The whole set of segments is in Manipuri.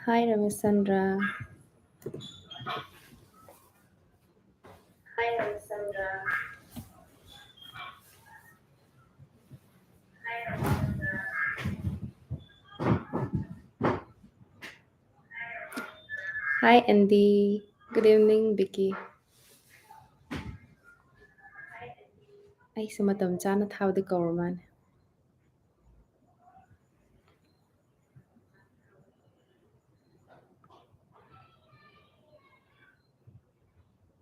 Hi, Ramachandra. Hi, Alessandra. Hi, Andy. Good evening, Vicky. ꯑꯩꯁꯦ ꯃꯇꯝ ꯆꯥꯅ ꯊꯥꯕꯗꯤ ꯀꯧꯔ ꯃꯥꯜꯂꯦ.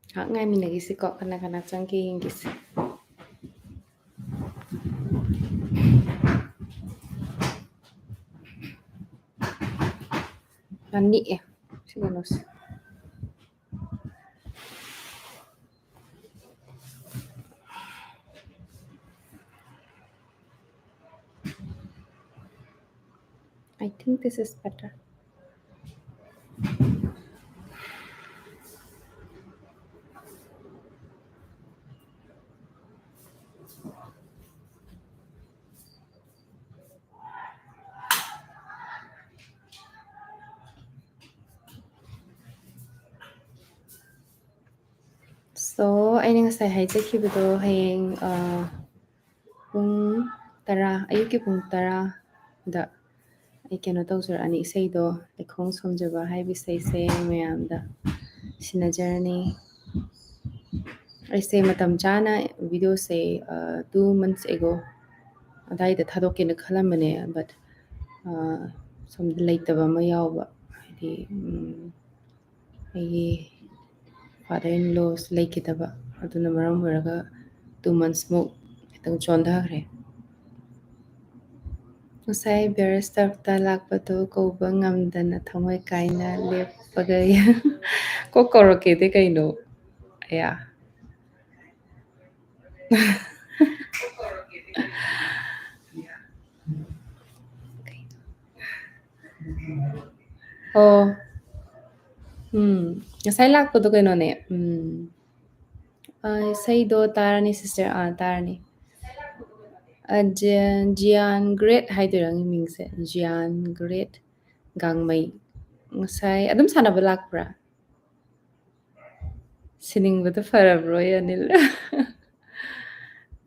ꯉꯥꯏꯍꯥꯛ ꯉꯥꯏꯃꯤꯟꯅꯈꯤꯁꯤꯀꯣ ꯀꯅꯥ ꯀꯅꯥ ꯆꯪꯒꯦ ꯌꯦꯡꯈꯤꯁꯤ. ꯌꯥꯝ ꯅꯤꯛꯑꯦ ꯁꯤ ꯀꯩꯅꯣꯁꯦ. I think this is better. So, ꯑꯩꯅ ꯉꯁꯥꯏ ꯍꯥꯏꯖꯈꯤꯕꯗꯣ ꯍꯌꯦꯡ ꯄꯨꯡ 10 ꯑꯌꯨꯛꯀꯤ ꯄꯨꯡ 10ꯗ ꯑꯩ ꯀꯩꯅꯣ ꯇꯧꯖꯔꯛꯑꯅꯤ. ꯏꯁꯩꯗꯣ ꯂꯩꯈꯣꯡ ꯁꯣꯝꯖꯕ ꯍꯥꯏꯕ ꯏꯁꯩꯁꯦ ꯃꯌꯥꯝꯗ ꯁꯤꯟꯅꯖꯔꯅꯤ. ꯑꯩꯁꯦ ꯃꯇꯝ ꯆꯥꯅ ꯚꯤꯗꯤꯑꯣꯁꯦ 2 months ago ꯑꯗꯥꯏꯗ ꯊꯥꯗꯣꯛꯀꯦꯅ ꯈꯜꯂꯝꯕꯅꯦ. ꯕꯠ ꯁꯣꯝꯗ ꯂꯩꯇꯕ ꯑꯃ ꯌꯥꯎꯕ. ꯍꯥꯏꯗꯤ ꯑꯩꯒꯤ ꯐꯥꯗꯔ ꯏꯟ ꯂꯣꯁ ꯂꯩꯈꯤꯗꯕ. ꯑꯗꯨꯅ ꯃꯔꯝ ꯑꯣꯏꯔꯒ 2 monthsꯃꯨꯛ ꯈꯤꯇꯪ ꯆꯣꯟꯊꯈ꯭ꯔꯦ. ꯉꯁꯥꯏ ꯕꯦꯔꯁꯇꯞꯇ ꯂꯥꯛꯄꯗꯣ ꯀꯧꯕ ꯉꯝꯗꯅ ꯊꯃꯣꯏ ꯀꯥꯏꯅ ꯂꯦꯞꯄꯒ ꯀꯣꯛ ꯀꯧꯔꯛꯀꯦꯗꯤ ꯀꯩꯅꯣ. ꯑꯌꯥ. ꯑꯣ. ꯉꯁꯥꯏ ꯂꯥꯛꯄꯗꯣ ꯀꯩꯅꯣꯅꯦ. ꯏꯁꯩꯗꯣ ꯇꯥꯔꯅꯤ ꯁꯤꯁꯇꯔ. ꯇꯥꯔꯅꯤ. ꯖꯤꯌꯥꯟ ꯒ꯭ꯔꯦꯠ ꯍꯥꯏꯗꯣꯏꯔꯥ ꯃꯤꯡꯁꯦ. ꯖꯤꯌꯥꯟ ꯒ꯭ꯔꯦꯠ ꯒꯥꯡꯃꯩ. ꯉꯁꯥꯏ ꯑꯗꯨꯝ ꯁꯥꯟꯅꯕ ꯂꯥꯛꯄ꯭ꯔꯥ? ꯁꯤꯅꯤꯡꯕꯗꯣ ꯐꯔꯕ꯭ꯔꯣ ꯑꯅꯤꯜ?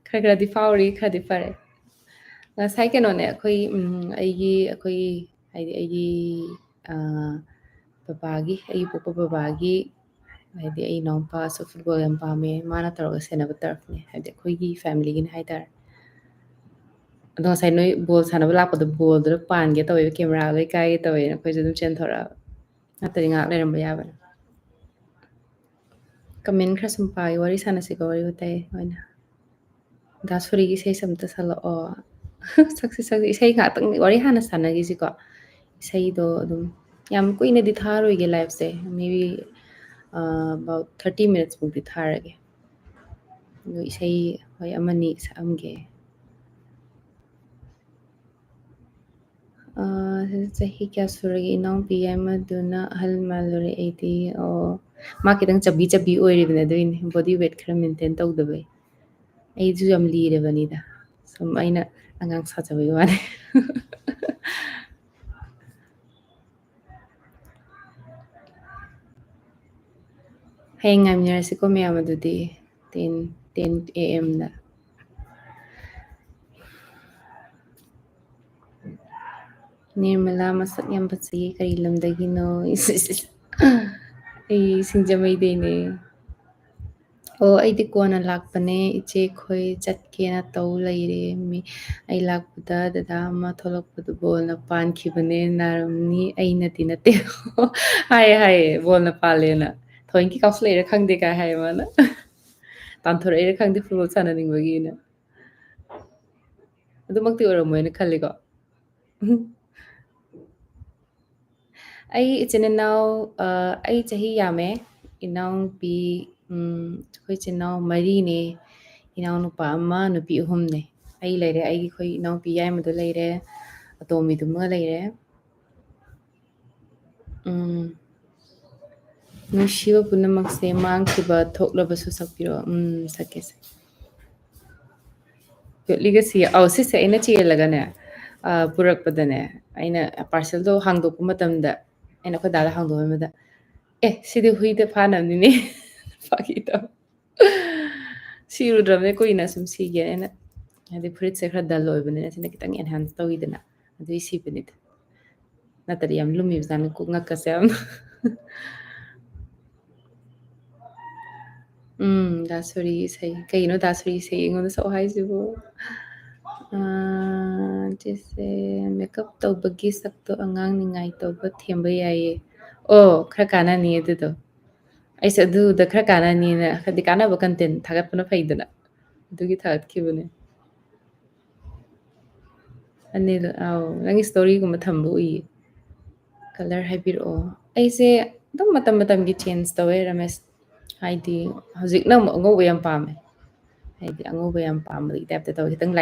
ꯈꯔꯗꯤ ꯐꯥꯎꯔꯤ, ꯈꯔꯗꯤ ꯐꯔꯦ. ꯉꯁꯥꯏ ꯀꯩꯅꯣꯅꯦ ꯑꯩꯈꯣꯏ ꯍꯥꯏꯗꯤ ꯑꯩꯒꯤ ꯕꯕꯥꯒꯤ ꯑꯩꯒꯤ ꯄꯣꯛꯄ ꯕꯕꯥꯒꯤ ꯍꯥꯏꯗꯤ ꯑꯩ ꯏꯅꯥꯎꯄꯥꯁꯨ ꯐꯨꯠꯕꯣꯜ ꯌꯥꯝ ꯄꯥꯝꯃꯦ. ꯃꯥꯅ ꯇꯧꯔꯒ ꯁꯦꯟꯅꯕ ꯇꯔꯐꯅꯦ. ꯍꯥꯏꯕꯗꯤ ꯑꯩꯈꯣꯏꯒꯤ ꯐꯦꯃꯤꯂꯤꯒꯤꯅꯤ ꯍꯥꯏꯇꯥꯔꯦ. ꯑꯗꯣ ꯉꯁꯥꯏ ꯅꯣꯏ ꯕꯣꯜ ꯁꯥꯟꯅꯕ ꯂꯥꯛꯄꯗꯣ ꯕꯣꯜꯗꯨꯗ ꯄꯥꯟꯒꯦ ꯇꯧꯋꯦꯕ. ꯀꯦꯃꯦꯔꯥ ꯂꯣꯏ ꯀꯥꯏꯒꯦ ꯇꯧꯋꯦꯅ ꯑꯩꯈꯣꯏꯁꯨ ꯑꯗꯨꯝ ꯆꯦꯟꯊꯣꯔꯛꯑꯕ. ꯅꯠꯇ꯭ꯔꯗꯤ ꯉꯥꯏꯍꯥꯛ ꯂꯩꯔꯝꯕ ꯌꯥꯕꯅꯦ. ꯀꯃꯦꯟ ꯈꯔ ꯁꯨꯝ ꯄꯥꯏ. ꯋꯥꯔꯤ ꯁꯥꯟꯅꯁꯤꯀꯣ, ꯋꯥꯔꯤ ꯋꯥꯇꯥꯏ ꯑꯣꯏꯅ. ꯗꯥꯁꯨꯔꯤꯒꯤ ꯏꯁꯩ ꯑꯝꯇ ꯁꯛꯂꯛꯑꯣ. ꯁꯛꯁꯤ ꯏꯁꯩ ꯉꯥꯛꯇꯪ ꯋꯥꯔꯤ ꯍꯥꯟꯅ ꯁꯥꯟꯅꯈꯤꯁꯤꯀꯣ. ꯏꯁꯩꯗꯣ ꯑꯗꯨꯝ ꯌꯥꯝ ꯀꯨꯏꯅꯗꯤ ꯊꯥꯔꯣꯏꯒꯦ ꯂꯥꯏꯐꯁꯦ. ꯃꯦꯕꯤ about 30 minutes ꯃꯨꯛꯇꯤ ꯊꯥꯔꯒꯦ. ꯑꯗꯣ ꯏꯁꯩ ꯍꯣꯏ ꯑꯃꯅꯤ ꯁꯛꯑꯝꯒꯦ. ꯆꯍꯤ ꯀꯌꯥ ꯁꯨꯔꯒꯦ ꯏꯅꯥꯎꯄꯤ ꯑꯃꯗꯨꯅ ꯑꯍꯜ ꯃꯥꯜꯂꯨꯔꯦ ꯑꯩꯗꯤ. ꯃꯥ ꯈꯤꯇꯪ ꯆꯕꯤ ꯑꯣꯏꯔꯤꯕꯅꯦ. ꯑꯗꯨꯏꯅꯦ ꯕꯣꯗꯤ ꯋꯦꯠ ꯈꯔ ꯃꯦꯟꯇꯦꯟ ꯇꯧꯗꯕꯩ. ꯑꯩꯁꯨ ꯌꯥꯝ ꯂꯤꯔꯕꯅꯤꯗ. ꯁꯨꯝ ꯑꯩꯅ ꯑꯉꯥꯡ ꯁꯥꯖꯕꯒꯤ ꯋꯥꯅꯤ. ꯍꯌꯦꯡ ꯉꯥꯏꯃꯤꯟꯅꯔꯁꯤꯀꯣ ꯃꯌꯥꯝ ꯑꯗꯨꯗꯤ 10 AM ꯅꯤꯔꯃꯂꯥ ꯃꯁꯛ ꯌꯥꯝ ꯐꯖꯩꯌꯦ. ꯀꯔꯤ ꯂꯝꯗꯒꯤꯅꯣ? ꯑꯩ ꯁꯤꯡꯖꯃꯩꯗꯩꯅꯦ. ꯑꯣ ꯑꯩꯗꯤ ꯀꯣꯟꯅ ꯂꯥꯛꯄꯅꯦ. ꯏꯆꯦ ꯈꯣꯏ ꯆꯠꯀꯦꯅ ꯇꯧ ꯂꯩꯔꯦ. ꯑꯩ ꯂꯥꯛꯄꯗ ꯗꯗꯥ ꯑꯃ ꯊꯣꯛꯂꯛꯄꯗꯨ ꯕꯣꯜꯅ ꯄꯥꯟꯈꯤꯕꯅꯦ. ꯅꯥꯔꯝꯅꯤ ꯑꯩꯅꯗꯤ ꯅꯠꯇꯦ. ꯍꯥꯏꯌꯦ ꯕꯣꯜꯅ ꯄꯥꯜꯂꯦꯅ. ꯊꯣꯏꯅꯀꯤ ꯀꯥꯎꯁꯜꯂꯛꯏꯔꯥ ꯈꯪꯗꯦ ꯀꯥꯏ ꯍꯥꯏꯌꯦ ꯃꯥꯅ. ꯇꯥꯟꯊꯣꯔꯛꯏꯔꯥ ꯈꯪꯗꯦ ꯐꯨꯠꯕꯣꯜ ꯁꯥꯟꯅꯅꯤꯡꯕꯒꯤꯅ. ꯑꯗꯨꯃꯛꯇꯤ ꯑꯣꯏꯔꯝꯃꯣꯏꯅ ꯈꯜꯂꯤꯀꯣ. ꯑꯩ ꯏꯆꯤꯟ ꯏꯅꯥꯎ ꯑꯩ ꯆꯍꯤ ꯌꯥꯝꯃꯦ. ꯏꯅꯥꯎꯄꯤ ꯑꯩꯈꯣꯏ ꯏꯆꯤꯟ ꯏꯅꯥꯎ 4ꯅꯦ. ꯏꯅꯥꯎꯅꯨꯄꯥ 1 ꯅꯨꯄꯤ 3ꯅꯦ. ꯑꯩ ꯂꯩꯔꯦ. ꯑꯩꯈꯣꯏ ꯏꯅꯥꯎꯄꯤ ꯌꯥꯏꯃꯗꯣ ꯂꯩꯔꯦ. ꯑꯇꯣꯝꯕꯤꯗꯨꯃꯒ ꯂꯩꯔꯦ. ꯅꯨꯡꯁꯤꯕ ꯄꯨꯝꯅꯃꯛꯁꯦ ꯃꯥꯡꯈꯤꯕ ꯊꯣꯛꯂꯕꯁꯨ ꯁꯛꯄꯤꯔꯣ. ꯁꯛꯀꯦ ꯁꯛꯀꯦ. ꯌꯣꯠꯂꯤꯒꯁꯤ ꯁꯤꯁꯦ ꯑꯩꯅ ꯆꯦꯜꯂꯒꯅꯦ ꯄꯨꯔꯛꯄꯗꯅꯦ ꯑꯩꯅ ꯄꯥꯔꯁꯦꯜꯗꯣ ꯍꯥꯡꯗꯣꯛꯄ ꯃꯇꯝꯗ ꯑꯩꯅ ꯑꯩꯈꯣꯏ ꯗꯥꯗ ꯍꯥꯡꯗꯣꯛꯍꯟꯕꯗ ꯁꯤꯗꯤ ꯍꯨꯏꯗ ꯐꯥꯅꯕꯅꯤꯅꯦ ꯐꯥꯒꯤ ꯇꯧ ꯁꯤꯔꯨꯗ꯭ꯔꯕꯅꯦ ꯀꯨꯏꯅ ꯁꯨꯝ ꯁꯤꯒꯦꯅ ꯑꯩꯅ ꯍꯥꯏꯗꯤ ꯐꯨꯔꯤꯠꯁꯦ ꯈꯔ ꯗꯜ ꯑꯣꯏꯕꯅꯤꯅ ꯁꯤꯅ ꯈꯤꯇꯪ ꯑꯦꯟꯍꯥꯟꯁ ꯇꯧꯋꯤꯗꯅ ꯑꯗꯨꯏ ꯁꯤꯕꯅꯤꯗ ꯅꯠꯇ꯭ꯔꯗꯤ ꯌꯥꯝ ꯂꯨꯝꯃꯤꯕꯖꯥꯠꯅꯤ ꯀꯣꯛ ꯉꯛꯀꯁꯦ ꯌꯥꯝꯅ ꯗꯥꯁꯣꯔꯤ ꯏꯁꯩ ꯀꯩꯅꯣ ꯗꯥꯁꯣꯔꯤ ꯏꯁꯩ ꯑꯩꯉꯣꯟꯗ ꯁꯛꯑꯣ ꯍꯥꯏꯁꯤꯕꯨ ꯁꯤꯁꯦ ꯃꯦꯀꯞ ꯇꯧꯕꯒꯤ ꯁꯛꯇꯣ ꯑꯉꯥꯡꯅꯤꯉꯥꯏ ꯇꯧꯕ ꯊꯦꯝꯕ ꯌꯥꯏꯌꯦ ꯈꯔ ꯀꯥꯟꯅꯅꯤ ꯑꯗꯨꯗꯣ ꯑꯩꯁꯦ ꯑꯗꯨꯗ ꯈꯔ ꯀꯥꯟꯅꯅꯤꯅ ꯍꯥꯏꯗꯤ ꯀꯥꯟꯅꯕ ꯀꯟꯇꯦꯟ ꯊꯥꯒꯠꯄꯅ ꯐꯩꯗꯅ ꯑꯗꯨꯒꯤ ꯊꯥꯒꯠꯈꯤꯕꯅꯦ ꯑꯅꯤꯜ ꯅꯪꯒꯤ ꯏꯁꯇꯣꯔꯤꯒꯨꯝꯕ ꯊꯝꯕ ꯎꯏꯌꯦ ꯀꯂꯔ ꯍꯥꯏꯕꯤꯔꯛꯑꯣ ꯑꯩꯁꯦ ꯑꯗꯨꯝ ꯃꯇꯝ ꯃꯇꯝꯒꯤ ꯆꯦꯟꯖ ꯇꯧꯋꯦ ꯔꯥꯃꯦꯁ ꯍꯥꯏꯗꯤ ꯍꯧꯖꯤꯛꯅ ꯑꯃꯨꯛ ꯑꯉꯧꯕ ꯌꯥꯝ ꯄꯥꯝꯃꯦ ꯍꯥꯏꯗꯤ ꯑꯉꯧꯕ ꯌꯥꯝ ꯄꯥꯝꯕꯒꯤ ꯇꯥꯏꯞꯇ ꯇꯧꯋꯦ ꯈꯤꯇꯪ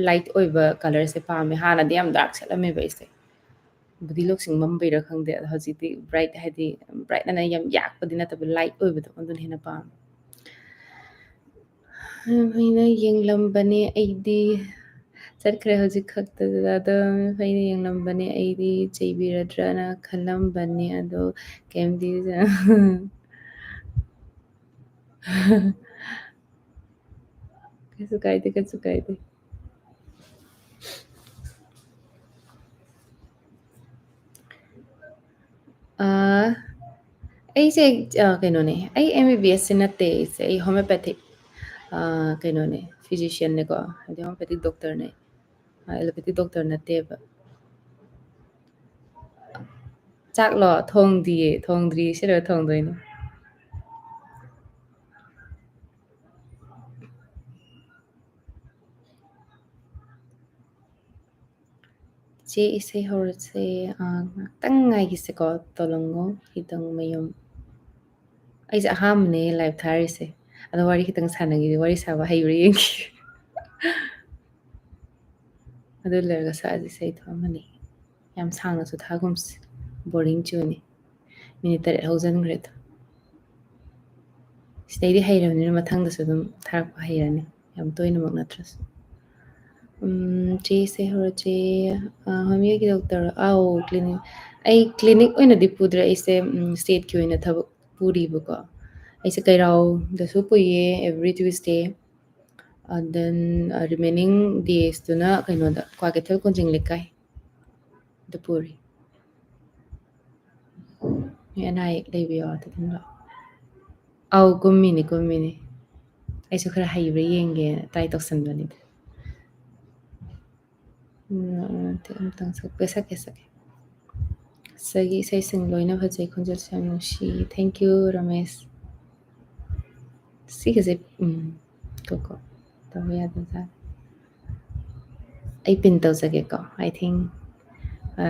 ꯂꯥꯏꯠ ꯑꯣꯏꯕ ꯀꯂꯔꯁꯦ ꯄꯥꯝꯃꯦ ꯍꯥꯟꯅꯗꯤ ꯌꯥꯝ ꯗꯥꯔꯛ ꯁꯦꯠꯂꯝꯃꯦꯕ ꯑꯩꯁꯦ ꯕꯨꯗꯤ ꯂꯧꯁꯤꯡ ꯃꯝꯕꯩꯔꯥ ꯈꯪꯗꯦ ꯑꯗꯣ ꯍꯧꯖꯤꯛꯇꯤ ꯕ꯭ꯔꯥꯏꯠ ꯍꯥꯏꯗꯤ ꯕ꯭ꯔꯥꯏꯠ ꯑꯅ ꯌꯥꯝ ꯌꯥꯛꯄꯗꯤ ꯅꯠꯇꯕ ꯂꯥꯏꯠ ꯑꯣꯏꯕꯗꯣ ꯑꯗꯨꯅ ꯍꯦꯟꯅ ꯄꯥꯝꯃꯦ ꯑꯩꯅ ꯌꯦꯡꯂꯝꯕꯅꯦ ꯑꯩꯗꯤ ꯆꯠꯈ꯭ꯔꯦ ꯍꯧꯖꯤꯛ ꯈꯛꯇꯗ ꯑꯗꯨꯝ ꯑꯩꯅ ꯌꯦꯡꯂꯝꯕꯅꯦ ꯑꯩꯗꯤ ꯆꯩꯕꯤꯔꯗ꯭ꯔꯅ ꯈꯜꯂꯝꯕꯅꯦ ꯑꯗꯣ ꯀꯩꯝꯗꯤ ꯀꯩꯁꯨ ꯀꯥꯏꯗꯦ ꯀꯩꯁꯨ ꯀꯥꯏꯗꯦ ꯑꯩꯁꯦ ꯀꯩꯅꯣꯅꯦ ꯑꯩ MBBS ꯅꯠꯇꯦ ꯑꯩꯁꯦ ꯑꯩ ꯍꯣꯃꯤꯌꯣꯄꯦꯊꯤꯛ ꯀꯩꯅꯣꯅꯦ ꯐꯤꯖꯤꯁꯤꯌꯥꯟꯅꯦꯀꯣ ꯍꯥꯏꯗꯤ ꯍꯣꯃꯤꯌꯣꯄꯦꯊꯤꯛ ꯗꯣꯛꯇꯔꯅꯦ ꯑꯦꯂꯣꯄꯦꯊꯤꯛ ꯗꯣꯛꯇꯔ ꯅꯠꯇꯦꯕ ꯆꯥꯛꯂꯣ ꯊꯣꯡꯗ꯭ꯔꯤꯌꯦ ꯁꯤ ꯂꯣꯏꯔ ꯊꯣꯡꯗꯣꯏꯅꯦ ꯆꯦ ꯏꯁꯩ ꯍꯧꯔꯁꯦ ꯉꯥꯛꯇꯪ ꯉꯥꯏꯈꯤꯁꯦꯀꯣ ꯇꯣꯂꯪꯉꯣ ꯍꯤꯗꯪꯃꯌꯨꯝ ꯑꯩꯁꯦ ꯑꯍꯥꯟꯕꯅꯦ ꯂꯥꯏꯚ ꯊꯥꯔꯤꯁꯦ ꯑꯗꯣ ꯋꯥꯔꯤ ꯈꯤꯇꯪ ꯁꯥꯟꯅꯈꯤꯗꯤ ꯋꯥꯔꯤ ꯁꯥꯕ ꯍꯩꯕ꯭ꯔꯥ ꯌꯦꯡꯈꯤ ꯑꯗꯨ ꯂꯣꯏꯔꯒ ꯁꯛꯑꯁꯤ ꯏꯁꯩ ꯊꯣꯛꯑꯝꯃꯅꯤ ꯌꯥꯝ ꯁꯥꯡꯅꯁꯨ ꯊꯥꯒꯨꯝꯁꯤ ꯕꯣꯔꯤꯡ ꯆꯨꯅꯤ ꯃꯤꯅꯤꯠ 3 ꯍꯧꯖꯤꯟꯈ꯭ꯔꯦꯗ ꯁꯤꯗꯩꯗꯤ ꯍꯩꯔꯕꯅꯤꯅ ꯃꯊꯪꯗꯁꯨ ꯑꯗꯨꯝ ꯊꯥꯔꯛꯄ ꯍꯩꯔꯅꯤ ꯌꯥꯝ ꯇꯣꯏꯅꯃꯛ ꯅꯠꯇ꯭ꯔꯁꯨ ꯆꯦ ꯏꯁꯩ ꯍꯧꯔꯁꯦ ꯍꯣꯃꯤꯌꯣꯒꯤ ꯗꯣꯛꯇꯔ ꯀ꯭ꯂꯤꯅꯤꯛ ꯑꯩ ꯀ꯭ꯂꯤꯅꯤꯛ ꯑꯣꯏꯅꯗꯤ ꯄꯨꯗ꯭ꯔꯦ ꯑꯩꯁꯦ ꯏꯁꯇꯦꯠꯀꯤ ꯑꯣꯏꯅ ꯊꯕꯛ ꯄꯨꯔꯤꯕꯀꯣ ꯑꯩꯁꯦ ꯀꯩꯔꯥꯎꯗꯁꯨ ꯄꯨꯏꯌꯦ ꯑꯦꯕ꯭ꯔꯤ ꯇ꯭ꯌꯨꯁꯗꯦ ꯗꯦꯟ ꯔꯤꯃꯦꯅꯤꯡ ꯗꯦꯖꯇꯨꯅ ꯀꯩꯅꯣꯗ ꯀ꯭ꯋꯥꯀꯩꯊꯦꯜ ꯀꯣꯟꯖꯤꯡ ꯂꯩꯀꯥꯏ ꯗ ꯄꯨꯔꯤ ꯑꯅꯥ ꯑꯌꯦꯛ ꯂꯩꯕ ꯌꯥꯎꯔꯗꯤ ꯑꯗꯨꯝ ꯂꯥꯛꯑꯣ ꯀꯨꯝꯃꯤꯅꯤ ꯑꯩꯁꯨ ꯈꯔ ꯍꯩꯕ꯭ꯔꯥ ꯌꯦꯡꯒꯦꯅ ꯇ꯭ꯔꯥꯏ ꯇꯧꯁꯟꯕꯅꯤꯗ ꯑꯃꯇꯪ ꯁꯛꯀꯦ ꯁꯛꯒꯤ ꯏꯁꯩꯁꯤꯡ ꯂꯣꯏꯅ ꯐꯖꯩ ꯈꯣꯟꯖꯦꯜꯁꯨ ꯌꯥꯝ ꯅꯨꯡꯁꯤ ꯊꯦꯡꯀ꯭ꯌꯨ ꯔꯃꯦꯁ ꯁꯤꯒꯁꯦ ꯀꯣ ꯇꯧꯕ ꯌꯥꯗꯖꯥꯠ ꯑꯩ ꯄꯤꯟ ꯇꯧꯖꯒꯦꯀꯣ ꯑꯥꯏ ꯊꯤꯡ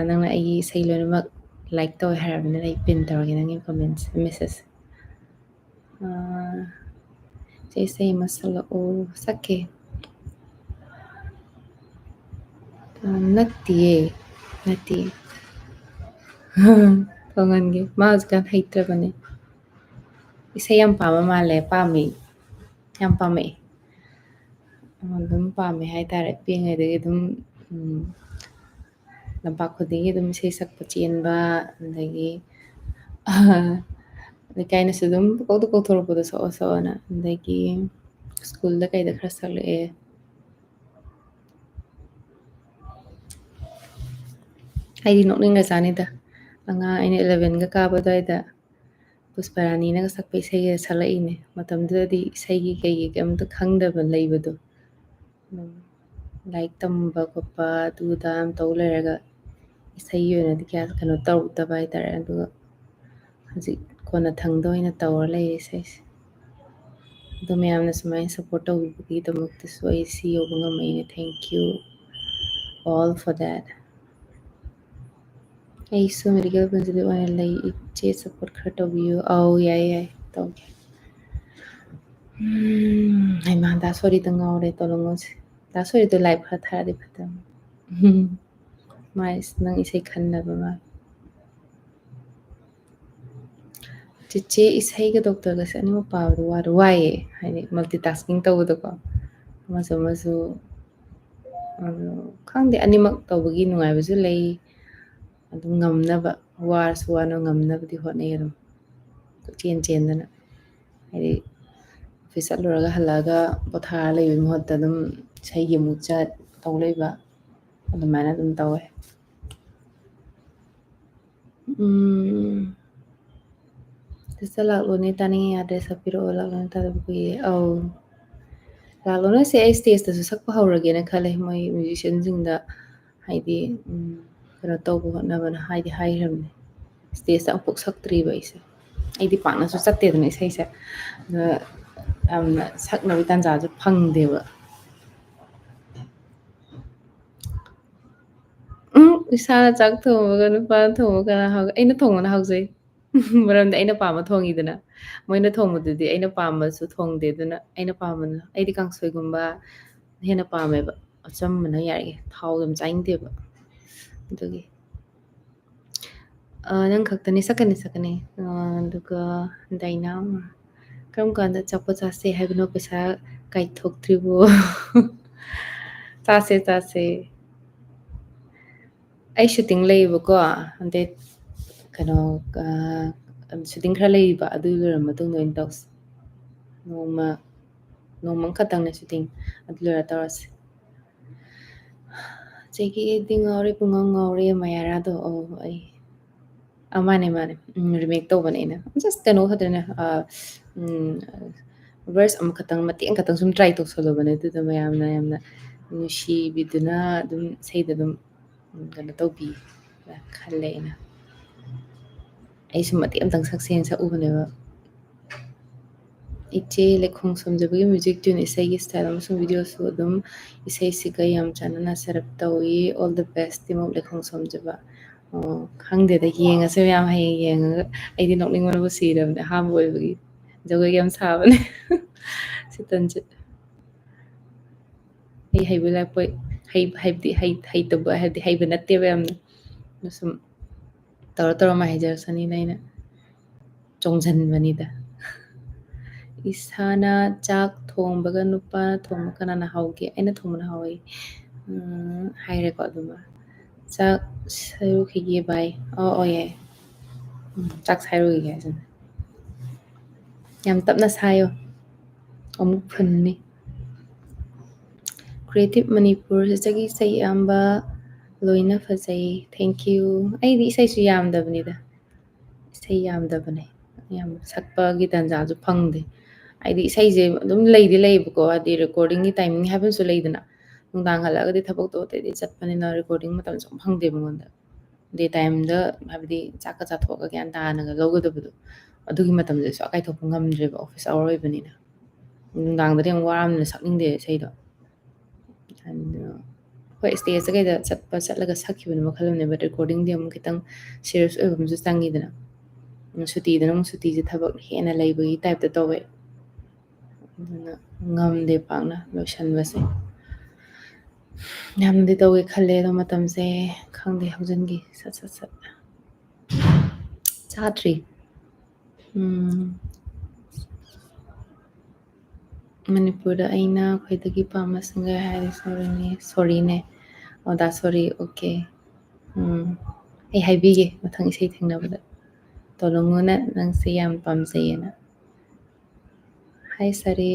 ꯅꯪꯅ ꯑꯩꯒꯤ ꯏꯁꯩ ꯂꯣꯏꯅꯃꯛ ꯂꯥꯏꯛ ꯇꯧꯋꯦ ꯍꯥꯏꯔꯕꯅꯤꯅ ꯑꯩ ꯄꯤꯟ ꯇꯧꯔꯒꯦ ꯅꯪꯒꯤ ꯀꯣꯃꯦꯟꯁ ꯃꯦꯁꯦꯁ ꯆꯦ ꯏꯁꯩ ꯑꯃ ꯁꯛꯂꯛꯑꯣ ꯁꯛꯀꯦ ꯅꯠꯇꯤꯌꯦ ꯇꯣꯡꯉꯟꯒꯦ ꯃꯥ ꯍꯧꯖꯤꯛꯀꯥꯟ ꯍꯩꯇ꯭ꯔꯕꯅꯦ ꯏꯁꯩ ꯌꯥꯝ ꯄꯥꯝꯕ ꯃꯥꯜꯂꯦ ꯄꯥꯝꯃꯤ ꯌꯥꯝ ꯄꯥꯝꯃꯛꯑꯦ ꯑꯗꯨꯝ ꯄꯥꯝꯃꯦ ꯍꯥꯏꯇꯥꯔꯦ ꯄꯤꯛꯏꯉꯩꯗꯒꯤ ꯑꯗꯨꯝ ꯂꯝꯄꯥꯛ ꯈꯨꯗꯤꯡꯒꯤ ꯑꯗꯨꯝ ꯏꯁꯩ ꯁꯛꯄ ꯆꯦꯟꯕ ꯑꯗꯒꯤ ꯂꯩꯀꯥꯏꯅꯁꯨ ꯑꯗꯨꯝ ꯄꯨꯀꯧꯇ ꯀꯧꯊꯣꯔꯛꯄꯗꯣ ꯁꯛꯑꯣꯅ ꯑꯗꯒꯤ ꯁ꯭ꯀꯨꯜꯗ ꯀꯩꯗ ꯈꯔ ꯁꯛꯂꯛꯑꯦ ꯑꯩꯗꯤ ꯅꯣꯛꯅꯤꯡꯒ꯭ꯔꯖꯥꯠꯅꯤꯗ ꯑꯉꯥꯡ ꯑꯩꯅ 11ꯒ ꯀꯥꯕ ꯑꯗꯨꯋꯥꯏꯗ ꯄꯨꯁꯄꯥꯔꯥꯅꯤꯅꯒ ꯁꯛꯄ ꯏꯁꯩꯒ ꯁꯛꯂꯛꯏꯅꯦ ꯃꯇꯝꯗꯨꯗꯗꯤ ꯏꯁꯩꯒꯤ ꯀꯩꯒꯤ ꯀꯩꯝꯇ ꯈꯪꯗꯕ ꯂꯩꯕꯗꯣ ꯂꯥꯏꯔꯤꯛ ꯇꯝꯕ ꯈꯣꯠꯄ ꯑꯗꯨꯗ ꯇꯧ ꯂꯩꯔꯒ ꯏꯁꯩꯒꯤ ꯑꯣꯏꯅꯗꯤ ꯀꯌꯥ ꯀꯩꯅꯣ ꯇꯧꯔꯛꯇꯕ ꯍꯥꯏꯇꯥꯔꯦ ꯑꯗꯨꯒ ꯍꯧꯖꯤꯛ ꯀꯣꯟꯅ ꯊꯪꯗ ꯑꯣꯏꯅ ꯇꯧꯔ ꯂꯩꯔꯦ ꯏꯁꯩꯁꯦ ꯑꯗꯣ ꯃꯌꯥꯝꯅ ꯁꯨꯃꯥꯏꯅ ꯁꯞꯄꯣꯔꯠ ꯇꯧꯕꯤꯕꯒꯤꯗꯃꯛꯇꯁꯨ ꯑꯩ ꯁꯤ ꯌꯧꯕ ꯉꯝꯃꯛꯏꯅꯦ ꯊꯦꯡꯀ꯭ꯌꯨ all for that ꯑꯩꯁꯨ ꯃꯦꯗꯤꯀꯦꯜ ꯄꯨꯟꯁꯤꯗꯤ ꯑꯣꯏꯅ ꯂꯩ ꯏꯆꯦ ꯁꯞꯄꯣꯔꯠ ꯈꯔ ꯇꯧꯕꯤꯌꯨ ꯌꯥꯏ ꯇꯧꯒꯦ ꯍꯩꯃꯥ ꯗꯥ ꯁꯣꯔꯤꯗ ꯉꯥꯎꯔꯦ ꯇꯣꯂꯣꯉꯣꯁꯦ ꯗꯥ ꯁꯣꯔꯤꯗꯣ ꯂꯥꯏꯚ ꯈꯔ ꯊꯥꯔꯗꯤ ꯐꯗꯧꯅꯤ ꯅꯪ ꯏꯁꯩ ꯈꯟꯅꯕ ꯃꯥ ꯆꯤꯆꯦ ꯏꯁꯩꯒ ꯗꯣꯛꯇꯔꯒꯁꯦ ꯑꯅꯤꯃꯛ ꯄꯥꯕꯗ ꯋꯥꯏꯑꯦ ꯍꯥꯏꯗꯤ ꯃꯜꯇꯤꯇꯥꯁꯀꯤꯡ ꯇꯧꯕꯗꯀꯣ ꯑꯃꯁꯨ ꯑꯗꯣ ꯈꯪꯗꯦ ꯑꯅꯤꯃꯛ ꯇꯧꯕꯒꯤ ꯅꯨꯡꯉꯥꯏꯕꯁꯨ ꯂꯩ ꯑꯗꯨꯝ ꯉꯝꯅꯕ ꯋꯥꯔꯁꯨ ꯋꯥꯅ ꯉꯝꯅꯕꯗꯤ ꯍꯣꯠꯅꯩ ꯑꯗꯨꯝ ꯆꯦꯟ ꯆꯦꯟꯗꯅ ꯍꯥꯏꯗꯤ ꯑꯣꯐꯤꯁ ꯆꯠꯂꯨꯔꯒ ꯍꯜꯂꯛꯑꯒ ꯄꯣꯊꯥꯔ ꯂꯩꯕꯒꯤ ꯃꯍꯨꯠꯇ ꯑꯗꯨꯝ ꯏꯁꯩꯒꯤ ꯑꯃꯨꯛ ꯆꯠ ꯇꯧ ꯂꯩꯕ ꯑꯗꯨꯃꯥꯏꯅ ꯑꯗꯨꯝ ꯇꯧꯋꯦ ꯁꯤꯁꯇ ꯂꯥꯛꯂꯣꯅꯦ ꯇꯥꯅꯤꯡꯉꯦ ꯑꯦꯗ꯭ꯔꯦꯁ ꯍꯥꯞꯄꯤꯔꯛꯑꯣ ꯂꯥꯛꯂꯣꯅꯦ ꯇꯥꯗꯕ ꯀꯨꯏꯔꯦ ꯑꯧ ꯂꯥꯛꯂꯣꯅꯁꯦ ꯑꯩ ꯏꯁꯇꯦꯖꯇꯁꯨ ꯁꯛꯄ ꯍꯧꯔꯒꯦꯅ ꯈꯜꯂꯦ ꯃꯣꯏ ꯃ꯭ꯌꯨꯖꯤꯁꯤꯌꯥꯟꯁꯤꯡꯗ ꯍꯥꯏꯗꯤ ꯀꯩꯅꯣ ꯇꯧꯕ ꯍꯣꯠꯅꯕꯅ ꯍꯥꯏꯈ꯭ꯔꯕꯅꯦ ꯏꯁꯇꯦꯖꯇ ꯑꯃꯨꯛꯐꯥꯎ ꯁꯛꯇ꯭ꯔꯤꯕ ꯑꯩꯁꯦ ꯑꯩꯗꯤ ꯄꯥꯛꯅꯁꯨ ꯆꯠꯇꯦꯗꯅ ꯏꯁꯩꯁꯦ ꯑꯗ ꯌꯥꯝꯅ ꯁꯛꯅꯕꯒꯤ ꯇꯥꯟꯖꯥꯁꯨ ꯐꯪꯗꯦꯕ ꯏꯁꯥꯅ ꯆꯥꯛ ꯊꯣꯡꯉꯒ ꯅꯨꯄꯥꯅ ꯊꯣꯡꯉꯒ ꯀꯅꯥ ꯑꯩꯅ ꯊꯣꯡꯕꯅ ꯍꯥꯎꯖꯩ ꯃꯔꯝꯗꯤ ꯑꯩꯅ ꯄꯥꯝꯕ ꯊꯣꯡꯉꯤꯗꯅ ꯃꯣꯏꯅ ꯊꯣꯡꯕꯗꯨꯗꯤ ꯑꯩꯅ ꯄꯥꯝꯕꯁꯨ ꯊꯣꯡꯗꯦ ꯑꯗꯨꯅ ꯑꯩꯅ ꯄꯥꯝꯕꯅ ꯑꯩꯗꯤ ꯀꯥꯡꯁꯣꯏꯒꯨꯝꯕ ꯍꯦꯟꯅ ꯄꯥꯝꯃꯦꯕ ꯑꯆꯝꯕꯅ ꯌꯥꯏꯌꯦ ꯊꯥꯎ ꯌꯥꯝ ꯆꯥꯅꯤꯡꯗꯦꯕ ꯑꯗꯨꯒꯤ ꯅꯪ ꯈꯛꯇꯅꯤ ꯁꯛꯀꯅꯤ ꯑꯗꯨꯒ ꯗꯥꯏꯅꯥ ꯀꯔꯝ ꯀꯥꯟꯗ ꯑꯆꯥꯄꯣꯠ ꯆꯥꯁꯦ ꯍꯥꯏꯕꯅꯣ ꯄꯩꯁꯥ ꯀꯥꯏꯊꯣꯛꯇ꯭ꯔꯤꯕꯣ ꯆꯥꯁꯦ ꯑꯩ ꯁꯨꯇꯤꯡ ꯂꯩꯌꯦꯕꯀꯣ ꯗꯦꯠ ꯀꯩꯅꯣ ꯁꯨꯇꯤꯡ ꯈꯔ ꯂꯩꯔꯤꯕ ꯑꯗꯨ ꯂꯣꯏꯔ ꯃꯇꯨꯡꯗ ꯑꯣꯏꯅ ꯇꯧꯁꯤ ꯅꯣꯡꯃ ꯈꯛꯇꯪꯅꯦ ꯁꯨꯇꯤꯡ ꯑꯗꯨ ꯂꯣꯏꯔ ꯇꯧꯔꯁꯤ ꯆꯦꯒꯤꯗꯤ ꯉꯥꯎꯔꯦ ꯄꯨꯡꯉꯥꯎ ꯉꯥꯎꯔꯦ ꯃꯌꯥꯔꯥꯗꯣ ꯑꯩ ꯃꯥꯅꯦ ꯔꯤꯃꯦꯛ ꯇꯧꯕꯅꯦ ꯑꯩꯅ ꯖꯁ ꯀꯩꯅꯣ ꯈꯛꯇꯅꯦ ꯚꯔꯁ ꯑꯃꯈꯛꯇꯪ ꯃꯇꯦꯛ ꯑꯃꯈꯛꯇꯪ ꯁꯨꯝ ꯇ꯭ꯔꯥꯏ ꯇꯧꯁꯜꯂꯨꯕꯅꯦ ꯑꯗꯨꯗ ꯃꯌꯥꯝꯅ ꯌꯥꯝꯅ ꯅꯨꯡꯁꯤꯕꯤꯗꯨꯅ ꯑꯗꯨꯝ ꯏꯁꯩꯗ ꯑꯗꯨꯝ ꯀꯩꯅꯣ ꯇꯧꯕꯤ ꯈꯜꯂꯦ ꯑꯩꯅ ꯑꯩꯁꯨ ꯃꯇꯦꯛ ꯑꯃꯇꯪ ꯁꯛꯁꯦꯅ ꯁꯛꯎꯕꯅꯦꯕ ꯏꯆꯦ ꯂꯩꯈꯣꯡ ꯁꯣꯝꯖꯕꯒꯤ ꯃ꯭ꯌꯨꯖꯤꯛ ꯇ꯭ꯌꯨꯟ ꯏꯁꯩꯒꯤ ꯁ꯭ꯇꯥꯏꯜ ꯑꯃꯁꯨꯡ ꯚꯤꯗꯤꯑꯣꯁꯨ ꯑꯗꯨꯝ ꯏꯁꯩꯁꯤꯒ ꯌꯥꯝ ꯆꯥꯟꯅꯅ ꯁꯦꯔꯞ ꯇꯧꯏ ꯑꯣꯜ ꯗ ꯕꯦꯁ ꯇꯤꯃꯣꯛ ꯂꯩꯈꯣꯡ ꯁꯣꯝꯖꯕ ꯑꯣ ꯈꯪꯗꯦꯗ ꯌꯦꯡꯉꯁꯦ ꯃꯌꯥꯝ ꯍꯌꯦꯡ ꯌꯦꯡꯉꯒ ꯑꯩꯗꯤ ꯅꯣꯛꯅꯤꯡꯕꯅꯕꯨ ꯁꯤꯔꯕꯅꯦ ꯑꯍꯥꯟꯕ ꯑꯣꯏꯕꯒꯤ ꯖꯒꯣꯏꯒ ꯌꯥꯝ ꯁꯥꯕꯅꯦ ꯁꯤꯇꯟꯁꯦ ꯑꯩ ꯍꯩꯕ ꯂꯥꯛꯄꯣꯏ ꯍꯥꯏꯕꯗꯤ ꯍꯩꯇꯕ ꯍꯥꯏꯕꯗꯤ ꯍꯩꯕ ꯅꯠꯇꯦꯕ ꯌꯥꯝꯅ ꯁꯨꯝ ꯇꯧꯔ ꯃꯥꯏ ꯍꯩꯖꯔꯁꯅꯤꯅ ꯑꯩꯅ ꯆꯣꯡꯁꯤꯟꯕꯅꯤꯗ ꯏꯁꯥꯅ ꯆꯥꯛ ꯊꯣꯡꯕꯒ ꯅꯨꯄꯥꯅ ꯊꯣꯡꯕ ꯀꯅꯥꯅ ꯍꯥꯎꯒꯦ ꯑꯩꯅ ꯊꯣꯡꯕꯅ ꯍꯥꯎꯋꯤ ꯍꯥꯏꯔꯦꯀꯣ ꯑꯗꯨꯃ ꯆꯥꯛ ꯁꯥꯏꯔꯨꯈꯤꯒꯦ ꯚꯥꯏ ꯌꯥꯏ ꯆꯥꯛ ꯁꯥꯏꯔꯨꯈꯤꯒꯦ ꯍꯥꯏꯁꯤꯅꯦ ꯌꯥꯝ ꯇꯞꯅ ꯁꯥꯏꯌꯣ ꯑꯃꯨꯛ ꯐꯨꯟꯅꯤ ꯀ꯭ꯔꯤꯌꯦꯇꯤꯞ ꯃꯅꯤꯄꯨꯔ ꯁꯤꯗꯒꯤ ꯏꯁꯩ ꯑꯌꯥꯝꯕ ꯂꯣꯏꯅ ꯐꯖꯩ ꯊꯦꯡꯀ꯭ꯌꯨ ꯑꯩꯗꯤ ꯏꯁꯩꯁꯨ ꯌꯥꯝꯗꯕꯅꯤꯗ ꯏꯁꯩ ꯌꯥꯝꯗꯕꯅꯦ ꯌꯥꯝ ꯁꯛꯄꯒꯤ ꯇꯥꯟꯖꯥꯁꯨ ꯐꯪꯗꯦ ꯍꯥꯏꯗꯤ ꯏꯁꯩꯁꯦ ꯑꯗꯨꯝ ꯂꯩꯗꯤ ꯂꯩꯌꯦꯕꯀꯣ ꯍꯥꯏꯗꯤ ꯔꯦꯀꯣꯔꯗꯤꯡꯒꯤ ꯇꯥꯏꯃꯤꯡ ꯍꯥꯏꯕꯁꯨ ꯂꯩꯗꯅ ꯅꯨꯡꯗꯥꯡ ꯍꯜꯂꯛꯑꯒꯗꯤ ꯊꯕꯛꯇꯣ ꯑꯇꯩꯗꯤ ꯆꯠꯄꯅꯤꯅ ꯔꯦꯀꯣꯔꯗꯤꯡ ꯃꯇꯝꯁꯨ ꯐꯪꯗꯦꯕ ꯑꯩꯉꯣꯟꯗ ꯗꯦ ꯇꯥꯏꯝꯗ ꯍꯥꯏꯕꯗꯤ ꯆꯥꯛꯀ ꯆꯥꯊꯣꯛꯑꯒ ꯒ꯭ꯌꯥꯟ ꯇꯥꯅꯒ ꯂꯧꯒꯗꯕꯗꯣ ꯑꯗꯨꯒꯤ ꯃꯇꯝꯗꯨ ꯁꯨꯡꯀꯥꯏ ꯀꯥꯏꯊꯣꯛꯄ ꯉꯝꯗ꯭ꯔꯦꯕ ꯑꯣꯐꯤꯁ ꯑꯋꯥꯔ ꯑꯣꯏꯕꯅꯤꯅ ꯅꯨꯡꯗꯥꯡꯗꯗꯤ ꯌꯥꯝ ꯋꯥꯔꯕꯅꯤꯅ ꯁꯛꯅꯤꯡꯗꯦ ꯏꯁꯩꯗꯣ ꯍꯣꯏ ꯏꯁꯇꯦꯖꯇ ꯀꯩꯗ ꯆꯠꯂꯒ ꯁꯛꯈꯤꯕꯅ ꯃꯈꯜ ꯑꯃꯅꯦ ꯕꯠ ꯔꯦꯀꯣꯔꯗꯤꯡꯗꯤ ꯑꯃꯨꯛ ꯈꯤꯇꯪ ꯁꯤꯔꯤꯌꯁ ꯑꯣꯏꯕ ꯑꯃꯁꯨ ꯆꯪꯉꯤꯗꯅ ꯁꯨꯇꯤꯗꯅ ꯑꯃꯨꯛ ꯁꯨꯇꯤꯁꯦ ꯊꯕꯛ ꯍꯦꯟꯅ ꯂꯩꯕꯒꯤ ꯇꯥꯏꯞꯇ ꯇꯧꯋꯦ ꯑꯗꯨꯅ ꯉꯝꯗꯦ ꯄꯥꯛꯅ ꯂꯣꯏꯁꯤꯟꯕꯁꯦ ꯌꯥꯝꯅꯗꯤ ꯇꯧꯒꯦ ꯈꯜꯂꯦ ꯑꯗꯣ ꯃꯇꯝꯁꯦ ꯈꯪꯗꯦ ꯍꯧꯖꯤꯟꯈꯤ ꯁꯠ ꯆꯥꯗ꯭ꯔꯤ ꯃꯅꯤꯄꯨꯔꯗ ꯑꯩꯅ ꯈ꯭ꯋꯥꯏꯗꯒꯤ ꯄꯥꯝꯕ ꯁꯤꯡꯒꯔ ꯍꯥꯏꯔꯗꯤ ꯁꯣꯔꯤꯅꯦ ꯗꯥ ꯁꯣꯔꯤ ꯑꯣꯀꯦ ꯑꯩ ꯍꯥꯏꯕꯤꯒꯦ ꯃꯊꯪ ꯏꯁꯩ ꯊꯦꯡꯅꯕꯗ ꯇꯣꯂꯨꯉꯨꯅ ꯅꯪꯁꯦ ꯌꯥꯝ ꯄꯥꯝꯖꯩꯌꯦꯅ ꯍꯥꯏ ꯁꯥꯔꯤ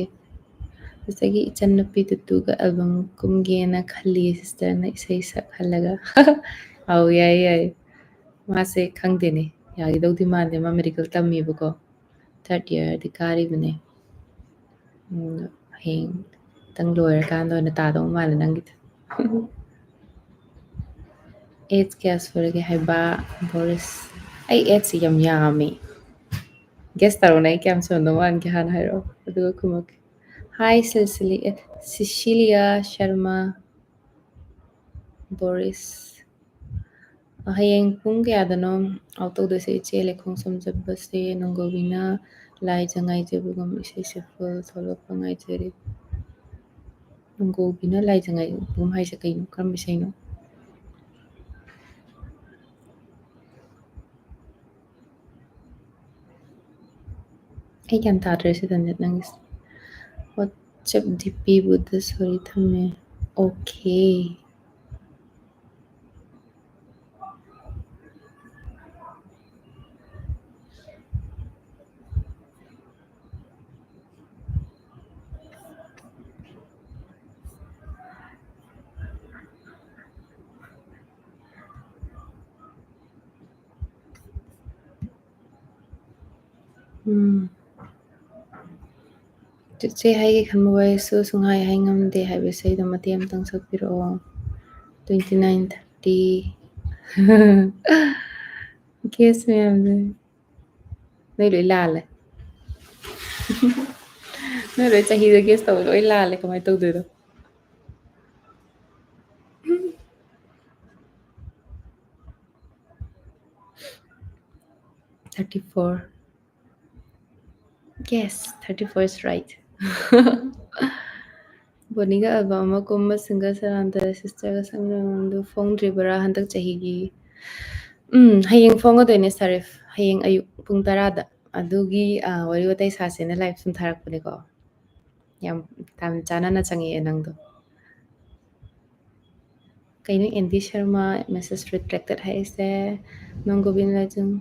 ꯁꯤꯁꯇꯔꯒꯤ ꯏꯆꯟꯅꯨꯄꯤ ꯇꯨꯇꯨꯒ ꯑꯦꯜꯕꯝ ꯀꯨꯝꯒꯦꯅ ꯈꯜꯂꯤ ꯁꯤꯁꯇꯔꯅ ꯏꯁꯩ ꯁꯛꯍꯜꯂꯒ ꯑꯧ ꯌꯥꯏ ꯃꯥꯁꯦ ꯈꯪꯗꯦꯅꯦ ꯌꯥꯒꯤꯗꯧꯗꯤ ꯃꯥꯟꯗꯦ ꯃꯥ ꯃꯦꯗꯤꯀꯦꯜ ꯇꯝꯃꯤꯕꯀꯣ 3rd ꯏꯌꯥꯔꯗꯤ ꯀꯥꯔꯤꯕꯅꯦ ꯍꯌꯦꯡ ꯈꯤꯇꯪ ꯂꯣꯏꯔꯀꯥꯟꯗ ꯑꯣꯏꯅ ꯇꯥꯗꯧ ꯃꯥꯜꯂꯦ ꯅꯪꯒꯤꯗ ꯑꯦꯖ ꯀꯌꯥ ꯁꯨꯔꯒꯦ ꯍꯥꯏꯕ ꯕꯣꯔꯤꯁ ꯑꯩ ꯑꯦꯖꯁꯤ ꯌꯥꯝ ꯌꯥꯝꯃꯦ ꯒꯦꯁ ꯇꯧꯔꯣꯅꯦ ꯑꯩ ꯀꯌꯥꯝ ꯁꯨꯔꯝꯗꯧ ꯃꯥꯟꯒꯦ ꯍꯥꯟꯅ ꯍꯥꯏꯔꯛꯑꯣ ꯑꯗꯨꯒ ꯈꯨꯝꯃꯛꯀꯦ ꯍꯥꯏ ꯁꯤꯁꯤꯂꯤꯌꯥ ꯁꯔꯃ ꯕꯣꯔꯤꯁ ꯍꯌꯦꯡ ꯄꯨꯡ ꯀꯌꯥꯗꯅꯣ ꯑꯥꯎꯠ ꯇꯧꯗꯣꯏꯁꯦ ꯏꯆꯦ ꯂꯩꯈꯣꯡ ꯁꯝꯖꯕꯁꯦ ꯅꯣꯡꯒꯧꯕꯤꯅ ꯂꯥꯏꯖ ꯉꯥꯏꯖꯕꯒꯨꯝ ꯏꯁꯩ ꯁꯛꯄ ꯊꯣꯛꯂꯛꯄ ꯉꯥꯏꯖꯔꯤ ꯅꯣꯡꯒꯧꯕꯤꯅ ꯂꯥꯏꯖ ꯉꯥꯏꯖꯕꯒꯨꯝ ꯍꯥꯏꯁꯦ ꯀꯩꯅꯣ ꯀꯔꯝꯕ ꯏꯁꯩꯅꯣ ꯑꯩ ꯒ꯭ꯌꯥꯟ ꯇꯥꯗ꯭ꯔꯦ ꯁꯤꯗꯅꯦ ꯅꯪꯒꯤꯁꯦ ꯋꯥꯆꯞ ꯗꯤꯄꯤꯕꯨꯗ ꯁꯣꯔꯤ ꯊꯝꯃꯦ ꯑꯣꯀꯦ ꯆꯦ ꯍꯥꯏꯒꯦ ꯈꯟꯕ ꯋꯥꯔꯤꯁꯨ ꯁꯨꯡꯍꯥꯏ ꯍꯥꯏ ꯉꯝꯗꯦ ꯍꯥꯏꯕ ꯏꯁꯩꯗꯣ ꯃꯇꯦꯛ ꯑꯃꯇꯪ ꯁꯛꯄꯤꯔꯛꯑꯣ 29:30 ꯒꯦꯁ ꯃꯌꯥꯝꯁꯦ ꯅꯣꯏ ꯂꯣꯏ ꯂꯥꯜꯂꯦ ꯅꯣꯏ ꯂꯣꯏ ꯆꯍꯤꯗ ꯒꯦꯁ ꯇꯧꯕ ꯂꯣꯏ ꯂꯥꯜꯂꯦ ꯀꯃꯥꯏꯅ ꯇꯧꯗꯣꯏꯅꯣ 34 Yes, 34 is right. ꯕꯣꯅꯤꯒ ꯑꯜꯕꯝ ꯑꯃ ꯀꯨꯝꯕ ꯁꯤꯡꯒꯔ ꯁꯔꯥꯟꯇ ꯁꯤꯁꯇꯔꯒ ꯁꯪꯅꯕꯗꯨ ꯐꯣꯡꯗ꯭ꯔꯤꯕꯔꯥ ꯍꯟꯗꯛ ꯆꯍꯤꯒꯤ ꯍꯌꯦꯡ ꯐꯣꯡꯒꯗꯣꯏꯅꯦ ꯁꯔꯤꯐ ꯍꯌꯦꯡ ꯑꯌꯨꯛ ꯄꯨꯡ 10ꯗ ꯑꯗꯨꯒꯤ ꯋꯥꯔꯤ ꯋꯥꯇꯥꯏ ꯁꯥꯁꯦꯅ ꯂꯥꯏꯚ ꯁꯨꯝ ꯊꯥꯔꯛꯄꯅꯦꯀꯣ ꯌꯥꯝ ꯇꯥꯟ ꯆꯥꯟꯅꯅ ꯆꯪꯉꯛꯑꯦ ꯅꯪꯗꯣ ꯀꯩꯅꯣ ꯑꯦꯟꯗꯤ ꯁꯔꯃ ꯃꯦꯁꯦꯁ ꯔꯤꯇ꯭ꯔꯦꯛꯇꯦꯠ ꯍꯥꯏꯔꯤꯁꯦ ꯅꯣꯡꯒꯣꯕꯤꯟ ꯂꯥꯏꯖꯪ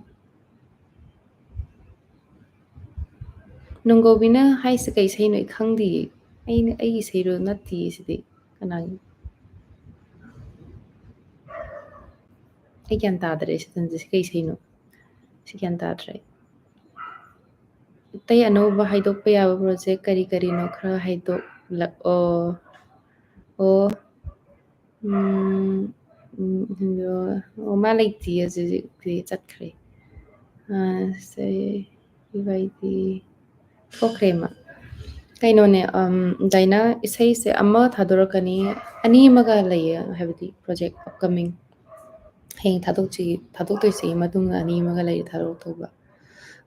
ꯅꯣꯡꯒꯣꯕꯤꯅ ꯍꯥꯏꯁꯦ ꯀꯩ ꯏꯁꯩꯅꯣ ꯑꯩ ꯈꯪꯗꯤꯌꯦ ꯑꯩꯒꯤ ꯏꯁꯩꯔꯣ ꯅꯠꯇꯤꯌꯦ ꯁꯤꯗꯤ ꯀꯅꯥꯒꯤ ꯑꯩ ꯒ꯭ꯌꯥꯟ ꯇꯥꯗ꯭ꯔꯦ ꯁꯤ ꯀꯩ ꯏꯁꯩꯅꯣ ꯁꯤ ꯒ꯭ꯌꯥꯟ ꯇꯥꯗ꯭ꯔꯦ ꯑꯇꯩ ꯑꯅꯧꯕ ꯍꯥꯏꯗꯣꯛꯄ ꯌꯥꯕ ꯄ꯭ꯔꯣꯖꯦꯛ ꯀꯔꯤ ꯀꯔꯤꯅꯣ ꯈꯔ ꯍꯥꯏꯗꯣꯛꯂꯛꯑꯣ ꯑꯣ ꯑꯣ ꯃꯥ ꯂꯩꯇꯤꯌꯦ ꯍꯧꯖꯤꯛꯇꯤ ꯆꯠꯈ꯭ꯔꯦ ꯏꯕꯥꯏꯗꯤ ꯊꯣꯛꯈ꯭ꯔꯦ ꯃꯥ ꯀꯩꯅꯣꯅꯦ ꯗꯥꯏꯅꯥ ꯏꯁꯩꯁꯦ ꯑꯃ ꯊꯥꯗꯣꯔꯛꯀꯅꯤ ꯑꯅꯤ ꯑꯃꯒ ꯂꯩꯌꯦ ꯍꯥꯏꯕꯗꯤ ꯄ꯭ꯔꯣꯖꯦꯛ ꯑꯞꯀꯃꯤꯡ ꯍꯌꯦꯡ ꯊꯥꯗꯣꯛꯇꯣꯏꯁꯤ ꯃꯇꯨꯡꯗ ꯑꯅꯤ ꯑꯃꯒ ꯂꯩꯔꯤ ꯊꯥꯗꯣꯛꯇꯧꯕ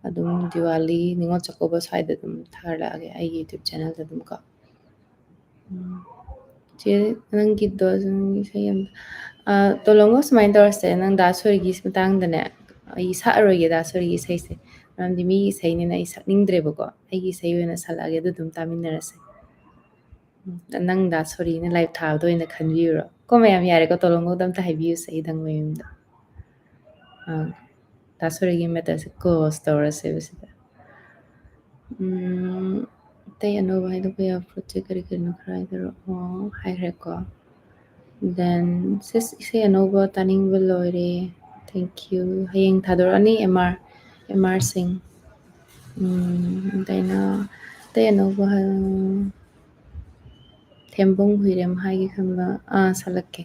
ꯑꯗꯨꯝ ꯗꯤꯋꯥꯂꯤ ꯅꯤꯉꯣꯜ ꯆꯥꯛꯀꯧꯕ ꯁ꯭ꯋꯥꯏꯗ ꯑꯗꯨꯝ ꯊꯥꯒꯠꯂꯛꯑꯒꯦ ꯑꯩꯒꯤ ꯌꯨꯇ꯭ꯌꯨꯕ ꯆꯦꯅꯦꯜꯗ ꯑꯗꯨꯝ ꯀꯣ ꯆꯦ ꯅꯪꯒꯤꯗꯣ ꯏꯁꯩ ꯑꯃ ꯇꯣꯂꯣꯃꯣ ꯁꯨꯃꯥꯏꯅ ꯇꯧꯔꯁꯦ ꯅꯪ ꯗꯥ ꯁꯣꯏꯒꯤ ꯃꯇꯥꯡꯗꯅꯦ ꯑꯩ ꯁꯛꯑꯔꯣꯏꯒꯦ ꯗꯥ ꯁꯣꯏꯒꯤ ꯏꯁꯩꯁꯦ ꯃꯔꯝꯗꯤ ꯃꯤꯒꯤ ꯏꯁꯩꯅꯤꯅ ꯑꯩ ꯁꯛꯅꯤꯡꯗ꯭ꯔꯦꯕꯀꯣ ꯑꯩꯒꯤ ꯏꯁꯩ ꯑꯣꯏꯅ ꯁꯛꯂꯛꯑꯒꯦ ꯑꯗꯨ ꯑꯗꯨꯝ ꯇꯥꯃꯤꯟꯅꯔꯁꯦ ꯅꯪ ꯗꯥ ꯁꯣꯔꯤꯅ ꯂꯥꯏꯚ ꯊꯥꯕꯗꯣ ꯑꯣꯏꯅ ꯈꯟꯕꯤꯌꯨꯔꯣ ꯀꯣ ꯃꯌꯥꯝ ꯌꯥꯔꯦꯀꯣ ꯇꯣꯂꯣꯃꯣꯗ ꯑꯝꯇ ꯍꯥꯏꯕꯤꯌꯨꯁꯦ ꯏꯗꯪ ꯃꯌꯨꯝꯗ ꯗꯥ ꯁꯣꯔꯤꯒꯤ ꯃꯦꯇꯔꯁꯦ ꯀꯣꯁ ꯇꯧꯔꯁꯦꯕ ꯁꯤꯗ ꯑꯇꯩ ꯑꯅꯧꯕ ꯍꯥꯏꯗꯣꯛꯄ ꯌꯥꯕ ꯄꯣꯠꯁꯦ ꯀꯔꯤ ꯀꯔꯤꯅꯣ ꯈꯔ ꯍꯥꯏꯗꯣꯔꯛꯑꯣ ꯍꯥꯏꯈ꯭ꯔꯦꯀꯣ ꯗꯦꯟ ꯁꯤꯁ ꯏꯁꯩ ꯑꯅꯧꯕ ꯇꯥꯅꯤꯡꯕ ꯂꯣꯏꯔꯦ ꯊꯦꯡꯀ꯭ꯌꯨ ꯍꯌꯦꯡ ꯊꯥꯗꯣꯔꯛꯑꯅꯤ ꯑꯦꯝ ꯑꯥꯔ ꯁꯤꯡ ꯗꯥꯏꯅꯥ ꯑꯇꯩ ꯑꯅꯧꯕ ꯊꯦꯝꯕꯨꯡ ꯍꯨꯏꯔꯦꯝ ꯍꯥꯏꯒꯦ ꯈꯟꯕ ꯁꯛꯂꯛꯀꯦ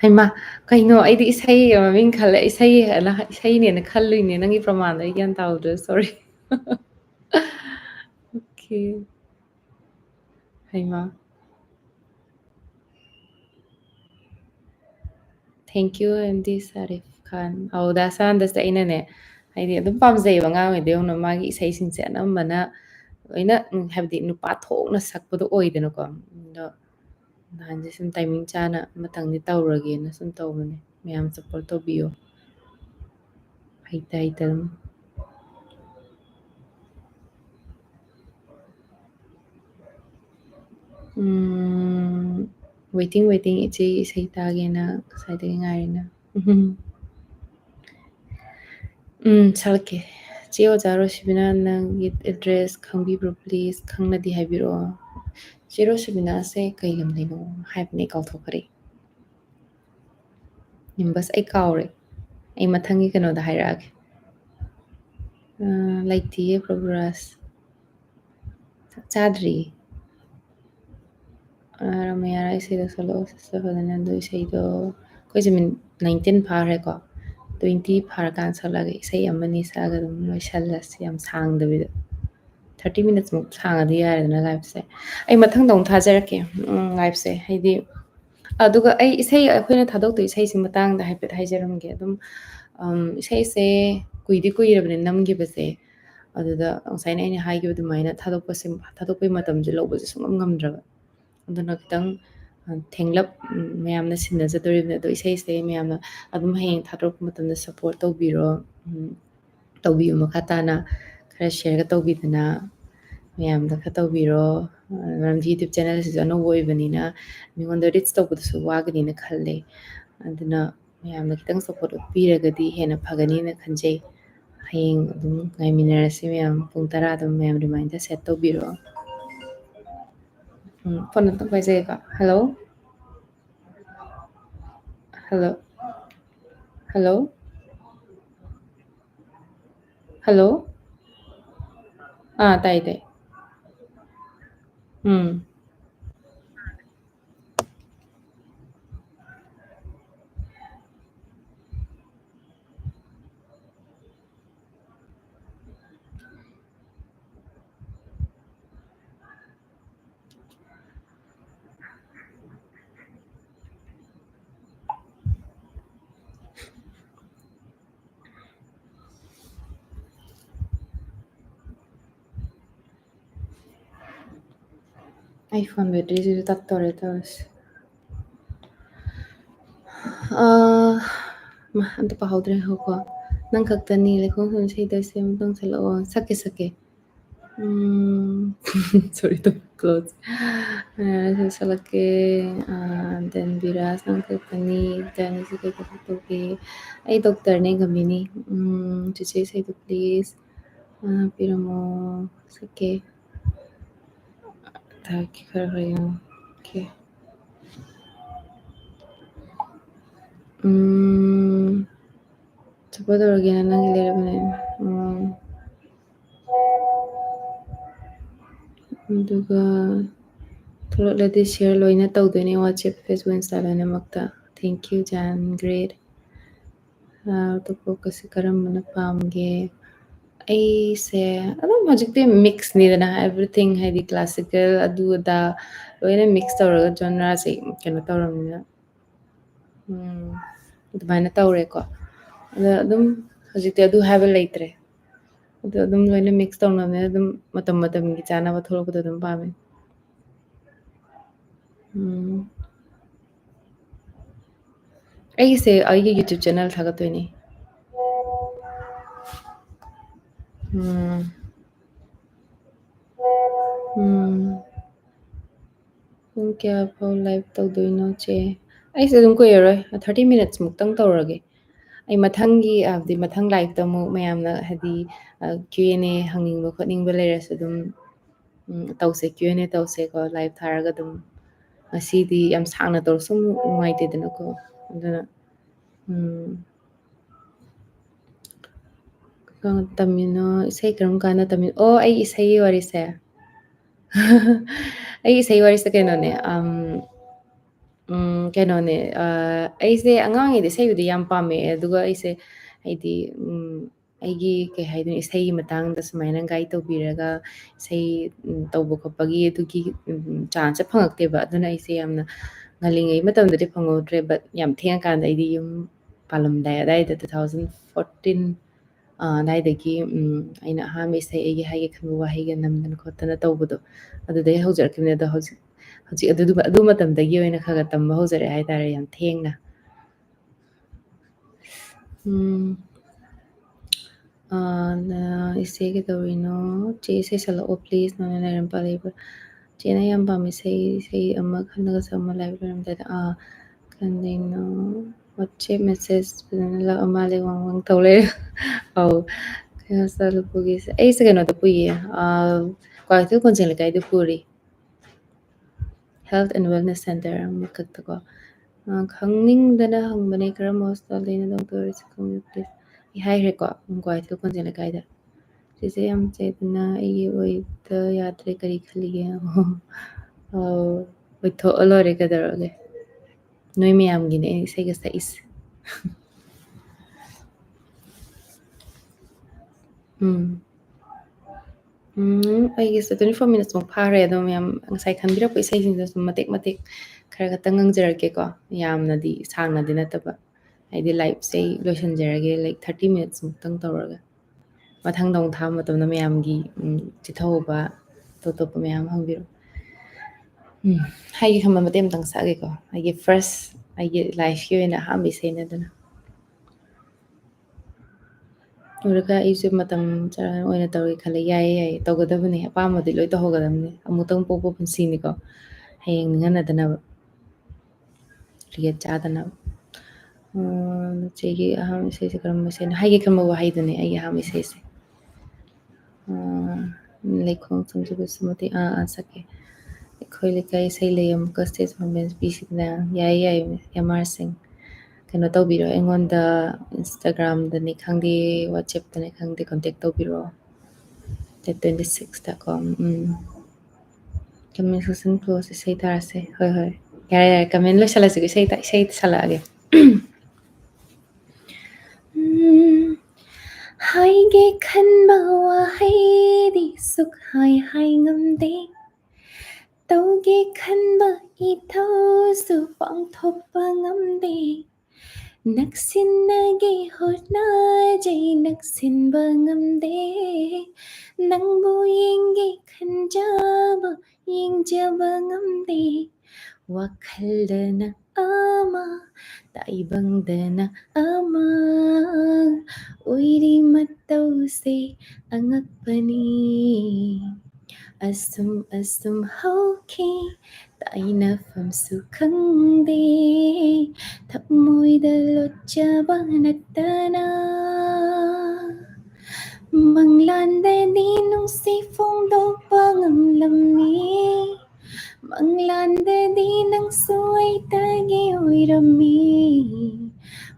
ꯍꯩꯃꯥ ꯀꯩꯅꯣ ꯑꯩꯗꯤ ꯏꯁꯩ ꯃꯃꯤꯡ ꯈꯜꯂꯦ ꯏꯁꯩꯅꯦꯅ ꯈꯜꯂꯨꯏꯅꯦ ꯅꯪꯒꯤ ꯄ꯭ꯔꯃꯥꯟꯗꯣ ꯑꯩ ꯒ꯭ꯌꯥꯟ ꯇꯥꯍꯧꯗ꯭ꯔꯦ ꯁꯣꯔꯤ ꯑꯣꯀꯦ ꯍꯩꯃꯥ ꯊꯦꯡꯀ꯭ꯌꯨ ꯑꯦꯝꯗꯤ ꯁꯥꯔꯤꯐ ꯈꯥꯟ ꯗꯥ ꯁꯥꯟꯗꯁꯦ ꯑꯩꯅꯅꯦ ꯍꯥꯏꯗꯤ ꯑꯗꯨꯝ ꯄꯥꯝꯖꯩꯑꯕ ꯑꯉꯥꯡ ꯑꯣꯏꯉꯩꯗꯩ ꯍꯧꯅ ꯃꯥꯒꯤ ꯏꯁꯩꯁꯤꯡꯁꯦ ꯑꯅꯝꯕꯅ ꯂꯣꯏꯅ ꯍꯥꯏꯕꯗꯤ ꯅꯨꯄꯥ ꯊꯣꯛꯅ ꯁꯛꯄꯗꯣ ꯑꯣꯏꯗꯅꯀꯣ ꯑꯗꯣ ꯅꯍꯥꯟꯁꯦ ꯁꯨꯝ ꯇꯥꯏꯃꯤꯡ ꯆꯥꯅ ꯑꯃꯇꯪꯗꯤ ꯇꯧꯔꯒꯦꯅ ꯁꯨꯝ ꯇꯧꯕꯅꯦ ꯃꯌꯥꯝ ꯁꯞꯄꯣꯔꯠ ꯇꯧꯕꯤꯌꯨ ꯍꯩꯇ ꯑꯗꯨꯝ ꯋꯦꯇꯤꯡ ꯏꯆꯦ ꯏꯁꯩ ꯇꯥꯒꯦꯅ ꯉꯁꯥꯏꯗꯒꯤ ꯉꯥꯏꯔꯤꯅ ꯁꯛꯂꯛꯀꯦ ꯆꯦ ꯑꯣꯖꯥ ꯔꯣꯁꯤꯕꯤꯅ ꯅꯪꯒꯤ ꯑꯦꯗ꯭ꯔꯦꯁ ꯈꯪꯕꯤꯕ꯭ꯔꯣ ꯄ꯭ꯂꯤꯁ ꯈꯪꯅꯗꯤ ꯍꯥꯏꯕꯤꯔꯛꯑꯣ ꯆꯦ ꯔꯣꯁꯤꯕꯤꯅꯥꯁꯦ ꯀꯩ ꯂꯝꯗꯩꯅꯣ ꯍꯥꯏꯕꯅꯦ ꯀꯥꯎꯊꯣꯛꯈ꯭ꯔꯦ ꯅꯤꯝꯕꯁ ꯑꯩ ꯀꯥꯎꯔꯦ ꯑꯩ ꯃꯊꯪꯒꯤ ꯀꯩꯅꯣꯗ ꯍꯥꯏꯔꯛꯑꯒꯦ ꯂꯩꯇꯤꯌꯦ ꯄ꯭ꯔꯚꯨꯔꯥꯖ ꯆꯥꯛ ꯆꯥꯗ꯭ꯔꯤ ꯔꯥꯃꯩꯌꯥꯔ ꯏꯁꯩꯗꯣ ꯁꯛꯂꯛꯑꯣ ꯁꯤꯁꯇꯔ ꯐꯖꯅ ꯑꯗꯨ ꯏꯁꯩꯗꯣ ꯑꯩꯈꯣꯏꯁꯦ ꯃꯤꯅꯤꯠ 19 ꯐꯥꯈ꯭ꯔꯦꯀꯣ 20 ꯐꯥꯔꯀꯥꯟꯗ ꯁꯛꯂꯒ ꯏꯁꯩ ꯑꯃꯅꯤ ꯁꯛꯑꯒ ꯑꯗꯨꯝ ꯂꯣꯏꯁꯜꯂꯁꯤ ꯌꯥꯝ ꯁꯥꯡꯗꯕꯤꯗ 30 ꯃꯤꯅꯠꯁꯃꯨꯛ ꯁꯥꯡꯉꯗꯤ ꯌꯥꯔꯦꯗꯅ ꯂꯥꯏꯐꯁꯦ ꯑꯩ ꯃꯊꯪꯗ ꯑꯃꯨꯛ ꯊꯥꯖꯔꯛꯀꯦ ꯂꯥꯏꯐꯁꯦ ꯍꯥꯏꯗꯤ ꯑꯗꯨꯒ ꯑꯩ ꯏꯁꯩ ꯑꯩꯈꯣꯏꯅ ꯊꯥꯗꯣꯛꯇꯣꯏ ꯏꯁꯩꯁꯤ ꯃꯇꯥꯡꯗ ꯍꯥꯏꯐꯦꯠ ꯍꯥꯏꯖꯔꯝꯒꯦ ꯑꯗꯨꯝ ꯏꯁꯩꯁꯦ ꯀꯨꯏꯗꯤ ꯀꯨꯏꯔꯕꯅꯤ ꯅꯝꯈꯤꯕꯁꯦ ꯑꯗꯨꯗ ꯉꯁꯥꯏꯅ ꯑꯩꯅ ꯍꯥꯏꯈꯤꯕ ꯑꯗꯨꯃꯥꯏꯅ ꯊꯥꯗꯣꯛꯄꯩ ꯃꯇꯝꯁꯦ ꯂꯧꯕꯁꯦ ꯁꯨꯡꯉꯝ ꯉꯝꯗ꯭ꯔꯕ ꯑꯗꯨꯅ ꯈꯤꯇꯪ ꯊꯦꯡꯂꯞ ꯃꯌꯥꯝꯅ ꯁꯤꯟꯅꯖꯗꯣꯔꯤꯕꯅꯤ ꯑꯗꯣ ꯏꯁꯩꯁꯦ ꯃꯌꯥꯝꯅ ꯑꯗꯨꯝ ꯍꯌꯦꯡ ꯊꯥꯗꯣꯔꯛꯄ ꯃꯇꯝꯗ ꯁꯞꯄꯣꯔꯠ ꯇꯧꯕꯤꯔꯣ, ꯇꯧꯕꯤꯌꯨ ꯃꯈꯥ ꯇꯥꯅ ꯈꯔ ꯁꯤꯌꯔꯒ ꯇꯧꯕꯤꯗꯅ ꯃꯌꯥꯝꯗ ꯈꯔ ꯇꯧꯕꯤꯔꯣ. ꯃꯔꯝꯗꯤ ꯌꯨꯇ꯭ꯌꯨꯕ ꯆꯦꯅꯦꯜꯁꯤꯁꯨ ꯑꯅꯧꯕ ꯑꯣꯏꯕꯅꯤꯅ ꯃꯤꯉꯣꯟꯗ ꯔꯤꯆ ꯇꯧꯕꯗꯁꯨ ꯋꯥꯒꯅꯤꯅ ꯈꯜꯂꯦ. ꯑꯗꯨꯅ ꯃꯌꯥꯝꯅ ꯈꯤꯇꯪ ꯁꯞꯄꯣꯔꯠ ꯎꯠꯄꯤꯔꯒꯗꯤ ꯍꯦꯟꯅ ꯐꯒꯅꯤꯅ ꯈꯟꯖꯩ. ꯍꯌꯦꯡ ꯑꯗꯨꯝ ꯉꯥꯏꯃꯤꯟꯅꯔꯁꯤ ꯃꯌꯥꯝ ꯄꯨꯡ 10ꯗ ꯃꯌꯥꯝ ꯔꯤꯃꯥꯏꯟꯗꯔ ꯁꯦꯠ ꯇꯧꯕꯤꯔꯣ. ꯐꯣꯟ ꯑꯝꯇꯪ ꯄꯥꯏꯖꯒꯦꯀꯣ. ꯍꯜꯂꯣ ꯍꯜꯂꯣ ꯍꯜꯂꯣ ꯍꯜꯂꯣ ꯇꯥꯏ ꯇꯥꯏ. ꯎꯝ. ꯑꯩ ꯐꯣꯟ ꯕꯦꯇ꯭ꯔꯤꯁꯤꯁꯨ ꯇꯠꯇꯣꯔꯦ ꯇꯧꯔꯤꯁꯦ. ꯑꯝꯇ ꯄꯥꯍꯧꯗ꯭ꯔꯦ ꯉꯥꯏꯈꯣꯀꯣ. ꯅꯪ ꯈꯛꯇꯅꯤ ꯂꯩꯈꯣꯡ ꯁꯝ ꯏꯁꯩꯗꯣꯏꯁꯦ ꯑꯃꯨꯛꯇꯪ ꯁꯛꯂꯛꯑꯣ. ꯁꯛꯀꯦ ꯁꯛꯀꯦ. Sorry to close. Sassalake, then Viras ng Kapani, then is it okay? Ay, Doctor na gamini. Chichi say to please. Pero mo, sake. Taki kayo. Okay. Sapodorgi na nang ilirap na. ꯑꯗꯨꯒ ꯊꯣꯛꯂꯛꯂꯗꯤ ꯁꯤꯌꯔ ꯂꯣꯏꯅ ꯇꯧꯗꯣꯏꯅꯦ ꯋꯥꯆꯦꯞ, ꯐꯦꯁꯕꯨꯛ, ꯏꯟꯁꯇꯥ ꯂꯣꯏꯅꯃꯛꯇ. ꯊꯦꯡꯛ ꯌꯨ ꯖꯥꯟ, ꯒ꯭ꯔꯦꯠ. ꯑꯇꯣꯞꯄꯀꯁꯤ ꯀꯔꯝꯕꯅ ꯄꯥꯝꯒꯦ? ꯑꯩꯁꯦ ꯑꯗꯨꯝ ꯍꯧꯖꯤꯛꯇꯤ ꯃꯤꯛꯁꯅꯤꯗꯅ ꯑꯦꯚ꯭ꯔꯤꯊꯤꯡ, ꯍꯥꯏꯗꯤ ꯀ꯭ꯂꯥꯁꯤꯀꯦꯜ ꯑꯗꯨ ꯑꯗꯥ ꯂꯣꯏꯅ ꯃꯤꯛꯁ ꯇꯧꯔꯒ ꯖꯣꯅꯔꯥꯁꯦ ꯀꯩꯅꯣ ꯇꯧꯔꯕꯅꯤꯅ ꯑꯗꯨꯃꯥꯏꯅ ꯇꯧꯔꯦꯀꯣ. ꯑꯗ ꯑꯗꯨꯝ ꯍꯧꯖꯤꯛꯇꯤ ꯑꯗꯨ ꯍꯥꯏꯕ ꯂꯩꯇ꯭ꯔꯦ. ꯑꯗꯣ ꯑꯗꯨꯝ ꯂꯣꯏꯅ ꯃꯤꯛꯁ ꯇꯧꯅꯕꯅꯤꯅ ꯑꯗꯨꯝ ꯃꯇꯝ ꯃꯇꯝꯒꯤ ꯆꯥꯅꯕ ꯊꯣꯛꯂꯛꯄꯗꯣ ꯑꯗꯨꯝ ꯄꯥꯝꯃꯦ. ꯑꯩꯒꯤꯁꯦ ꯑꯩꯒꯤ ꯌꯨꯇ꯭ꯌꯨꯕ ꯆꯦꯅꯦꯜ ꯊꯥꯒꯠꯇꯣꯏꯅꯦ. ꯄꯨꯡ ꯀꯌꯥ ꯐꯥꯎ ꯂꯥꯏꯚ ꯇꯧꯗꯣꯏꯅꯣ ꯆꯦ? ꯑꯩꯁꯦ ꯑꯗꯨꯝ ꯀꯨꯏꯔꯔꯣꯏ, 30 ꯃꯤꯅꯠꯁ ꯃꯨꯛꯇꯪ ꯇꯧꯔꯒꯦ. ꯑꯩ ꯃꯊꯪꯒꯤ ꯍꯥꯏꯕꯗꯤ ꯃꯊꯪ ꯂꯥꯏꯚꯇ ꯑꯃꯨꯛ ꯃꯌꯥꯝꯅ ꯍꯥꯏꯗꯤ Q&A ꯍꯪꯅꯤꯡꯕ ꯈꯣꯠꯅꯤꯡꯕ ꯂꯩꯔꯁꯨ ꯑꯗꯨꯝ ꯇꯧꯁꯦ, Q&A ꯇꯧꯁꯦꯀꯣ ꯂꯥꯏꯚ ꯊꯥꯔꯒ ꯑꯗꯨꯝ. ꯉꯁꯤꯗꯤ ꯌꯥꯝ ꯁꯥꯡꯅ ꯇꯧꯔꯁꯨ ꯅꯨꯡꯉꯥꯏꯇꯦꯗꯅꯀꯣ. ꯑꯗꯨꯅ ꯇꯝꯃꯤꯅꯣ ꯏꯁꯩ ꯀꯔꯝ ꯀꯥꯟꯗ ꯇꯝꯃꯤꯅꯣ? ꯑꯣ, ꯑꯩ ꯏꯁꯩꯒꯤ ꯋꯥꯔꯤꯁꯦ. ꯑꯩ ꯏꯁꯩ ꯋꯥꯔꯤꯁꯦ ꯀꯩꯅꯣꯅꯦ. ꯀꯩꯅꯣꯅꯦ, ꯑꯩꯁꯦ ꯑꯉꯥꯡ ꯑꯣꯏꯔꯤꯉꯩꯗ ꯏꯁꯩꯕꯨꯗꯤ ꯌꯥꯝ ꯄꯥꯝꯃꯛꯑꯦ. ꯑꯗꯨꯒ ꯑꯩꯁꯦ ꯍꯥꯏꯗꯤ ꯑꯩꯒꯤ ꯀꯩ ꯍꯥꯏꯗꯣꯏꯅꯣ, ꯏꯁꯩꯒꯤ ꯃꯇꯥꯡꯗ ꯁꯨꯃꯥꯏꯅ ꯒꯥꯏꯗ ꯇꯧꯕꯤꯔꯒ ꯏꯁꯩ ꯇꯧꯕ ꯈꯣꯠꯄꯒꯤ ꯑꯗꯨꯒꯤ ꯆꯥꯟꯁꯁꯦ ꯐꯪꯉꯛꯇꯦꯕ. ꯑꯗꯨꯅ ꯑꯩꯁꯦ ꯌꯥꯝꯅ ꯉꯜꯂꯤꯉꯩ ꯃꯇꯝꯗꯗꯤ ꯐꯪꯍꯧꯗ꯭ꯔꯦ. ꯕꯠ ꯌꯥꯝ ꯊꯦꯡꯉꯀꯥꯟꯗ ꯑꯩꯗꯤ ꯌꯨꯝ ꯄꯥꯜꯂꯝꯗꯥꯏ ꯑꯗꯥꯏꯗ 2014 ꯑꯗꯥꯏꯗꯒꯤ ꯑꯩꯅ ꯑꯍꯥꯟꯕ ꯏꯁꯩ ꯑꯩꯒꯤ ꯍꯥꯏꯒꯦ ꯈꯟꯕ ꯋꯥꯍꯩꯒ ꯅꯝꯗꯅ ꯈꯣꯠꯇꯅ ꯇꯧꯕꯗꯣ, ꯑꯗꯨꯗꯩ ꯍꯧꯖꯔꯛꯈꯤꯕꯅꯦ. ꯑꯗꯣ ꯍꯧꯖꯤꯛ ꯑꯗꯨ ꯃꯇꯝꯗꯒꯤ ꯑꯣꯏꯅ ꯈꯔ ꯈꯔ ꯇꯝꯕ ꯍꯧꯖꯔꯛꯑꯦ ꯍꯥꯏꯇꯥꯔꯦ, ꯌꯥꯝ ꯊꯦꯡꯅ. ꯏꯆꯦ ꯀꯩꯗꯧꯔꯤꯅꯣ? ꯆꯦ ꯏꯁꯩ ꯁꯛꯂꯛꯑꯣ ꯄ꯭ꯂꯤꯖ. ꯅꯪꯅ ꯂꯩꯔꯝꯕ ꯂꯩꯕ ꯆꯦꯅ ꯌꯥꯝ ꯄꯥꯝꯃꯤ ꯏꯁꯩ ꯑꯃ ꯈꯜꯂꯒ ꯁꯛꯑꯃ ꯂꯥꯏꯚ ꯂꯣꯏꯔꯝꯗꯥꯏꯗ. ꯀꯟꯗꯩꯅꯣ ꯋꯥꯆꯦꯞ ꯃꯦꯁꯦꯖ ꯐꯖꯅ ꯂꯥꯛꯑ ꯃꯥꯜꯂꯦ, ꯋꯥꯡ ꯋꯥꯡ ꯇꯧ ꯂꯩꯔꯦ. ꯑꯧ. ꯀꯩꯅꯣ ꯄꯨꯒꯦꯁꯦ ꯑꯩꯁꯦ ꯀꯩꯅꯣꯗ ꯄꯨꯏꯌꯦ, ꯀ꯭ꯋꯥꯀꯩꯊꯦꯜ ꯀꯣꯟꯖꯦꯜ ꯂꯩꯀꯥꯏꯗ ꯄꯨꯔꯤ. ꯍꯦꯜꯊ ꯑꯦꯟ ꯋꯦꯜꯅꯦꯁ ꯁꯦꯟꯇꯔ ꯑꯃꯈꯛꯇꯀꯣ. ꯈꯪꯅꯤꯡꯗꯅ ꯍꯪꯕꯅꯦ, ꯀꯔꯝꯕ ꯍꯣꯁꯄꯤꯇꯥꯜꯗꯩꯅꯣ ꯗꯣꯛꯇꯔꯁꯦ ꯈꯪꯕꯤꯌꯨ ꯄ꯭ꯂꯤꯖ. ꯑꯩ ꯍꯥꯏꯈ꯭ꯔꯦꯀꯣ, ꯀ꯭ꯋꯥꯀꯩꯊꯦꯜ ꯀꯣꯟꯖꯦꯜ ꯂꯩꯀꯥꯏꯗ. ꯆꯦꯆꯦ ꯌꯥꯝ ꯆꯩꯗꯅ ꯑꯩꯒꯤ ꯑꯣꯏꯗ ꯌꯥꯗ꯭ꯔꯦ, ꯀꯔꯤ ꯈꯜꯂꯤꯒꯦ? ꯑꯣꯏꯊꯣꯛꯑ ꯂꯣꯏꯔꯦ ꯀꯩꯗꯧꯔꯒꯦ. ꯅꯣꯏ ꯃꯌꯥꯝꯒꯤꯅꯦ ꯑꯩꯅ ꯏꯁꯩꯒ ꯁꯛꯏꯁꯦ. ꯑꯩꯒꯤꯁꯦ 24 ꯃꯤꯅꯠꯁꯃꯨꯛ ꯐꯥꯔꯦ. ꯑꯗꯣ ꯃꯌꯥꯝ ꯉꯁꯥꯏ ꯈꯟꯕꯤꯔꯛꯄ ꯏꯁꯩꯁꯤꯡꯗꯣ ꯁꯨꯝ ꯃꯇꯦꯛ ꯃꯇꯦꯛ ꯈꯔ ꯈꯛꯇꯪ ꯉꯪꯖꯔꯛꯀꯦꯀꯣ. ꯌꯥꯝꯅꯗꯤ ꯁꯥꯡꯅꯗꯤ ꯅꯠꯇꯕ, ꯍꯥꯏꯗꯤ ꯂꯥꯏꯚꯁꯦ ꯂꯣꯏꯁꯤꯟꯖꯔꯒꯦ 30 ꯃꯤꯅꯠꯁ ꯃꯨꯛꯇꯪ ꯇꯧꯔꯒ. ꯃꯊꯪꯗ ꯑꯃꯨꯛ ꯊꯥꯕ ꯃꯇꯝꯗ ꯃꯌꯥꯝꯒꯤ ꯆꯤꯊꯍꯧꯕ ꯑꯇꯣꯞꯄ ꯃꯌꯥꯝ ꯍꯪꯕꯤꯔꯛꯑꯣ. Haigi khamba matem tang sage ko haigi first haigi life yo ina hambi sene dana uraka isu matam charan oina tawri khala yai tawgadabani apamadi loi tawgadamni amutang popo punsini ko hayeng ngana dana riya chadana chegi aham ise se karam se haigi khamba wa haidani ai aham ise se Leikhong Somjaba sumati sake ꯑꯩꯈꯣꯏ ꯂꯩꯀꯥꯏ ꯏꯁꯩ ꯂꯩ ꯑꯃꯨꯛꯀ ꯁ꯭ꯇꯦꯖ ꯄꯔꯐꯣꯔꯃꯦꯟꯁ ꯄꯤꯁꯤꯗꯅ ꯌꯥꯏ MRꯁꯤꯡ ꯀꯩꯅꯣ ꯇꯧꯕꯤꯔꯣ ꯑꯩꯉꯣꯟꯗ ꯏꯟꯁꯇꯥꯒ꯭ꯔꯥꯝꯗꯅꯤ ꯈꯪꯗꯦ ꯋꯥꯆꯦꯞꯇꯅꯤ ꯈꯪꯗꯦ ꯀꯣꯟꯇꯦꯛ ꯇꯧꯕꯤꯔꯛꯑꯣ ꯗꯦꯠ 26ꯗꯀꯣ ꯀꯃꯦꯟ ꯁꯦꯛꯁꯟ ꯀ꯭ꯂꯣꯖ ꯏꯁꯩ ꯇꯥꯔꯁꯦ ꯍꯣꯏ ꯌꯥꯔꯦ ꯀꯃꯦꯟ ꯂꯣꯏꯁꯤꯜꯂꯁꯤꯀꯣ ꯏꯁꯩ ꯁꯜꯂꯛꯑꯒꯦ ꯍꯥꯏꯒꯦ ꯈꯟꯕ ꯋꯥꯍꯩꯗꯤ ꯁꯨꯛꯍꯥꯏ ꯉꯝꯗꯦ ꯇꯧꯒꯦ ꯈꯟꯕ ꯏꯊꯧꯁꯨ ꯄꯥꯡꯊꯣꯛꯄ ꯉꯝꯗꯦ ꯅꯛꯁꯤꯟꯅꯒꯦ ꯍꯣꯠꯅꯖꯩ ꯅꯛꯁꯤꯟꯕ ꯉꯝꯗꯦ ꯅꯪꯕꯨ ꯌꯦꯡꯒꯦ ꯈꯟꯖꯕ ꯌꯦꯡꯖꯕ ꯉꯝꯗꯦ ꯋꯥꯈꯜꯗꯅ ꯑꯃ ꯇꯥꯏꯕꯪꯗꯅ ꯑꯃ ꯑꯣꯏꯔꯤ ꯃꯇꯧꯁꯦ ꯑꯉꯛꯄꯅꯤ ꯑꯁꯨꯝ ꯍꯧꯈꯤ ꯇꯥꯏꯅꯐꯝꯁꯨ ꯈꯪꯗꯦ ꯊꯃꯣꯏꯗ ꯂꯣꯠꯆꯕ ꯅꯠꯇꯅ ꯃꯪꯂꯥꯟꯗꯗꯤ ꯅꯨꯡꯁꯤ ꯐꯣꯡꯗꯣꯛꯄ ꯉꯝꯂꯝꯃꯤ ꯃꯪꯂꯥꯟꯗꯗꯤ ꯅꯪꯁꯨ ꯑꯩꯇꯒꯤ ꯑꯣꯏꯔꯝꯃꯤ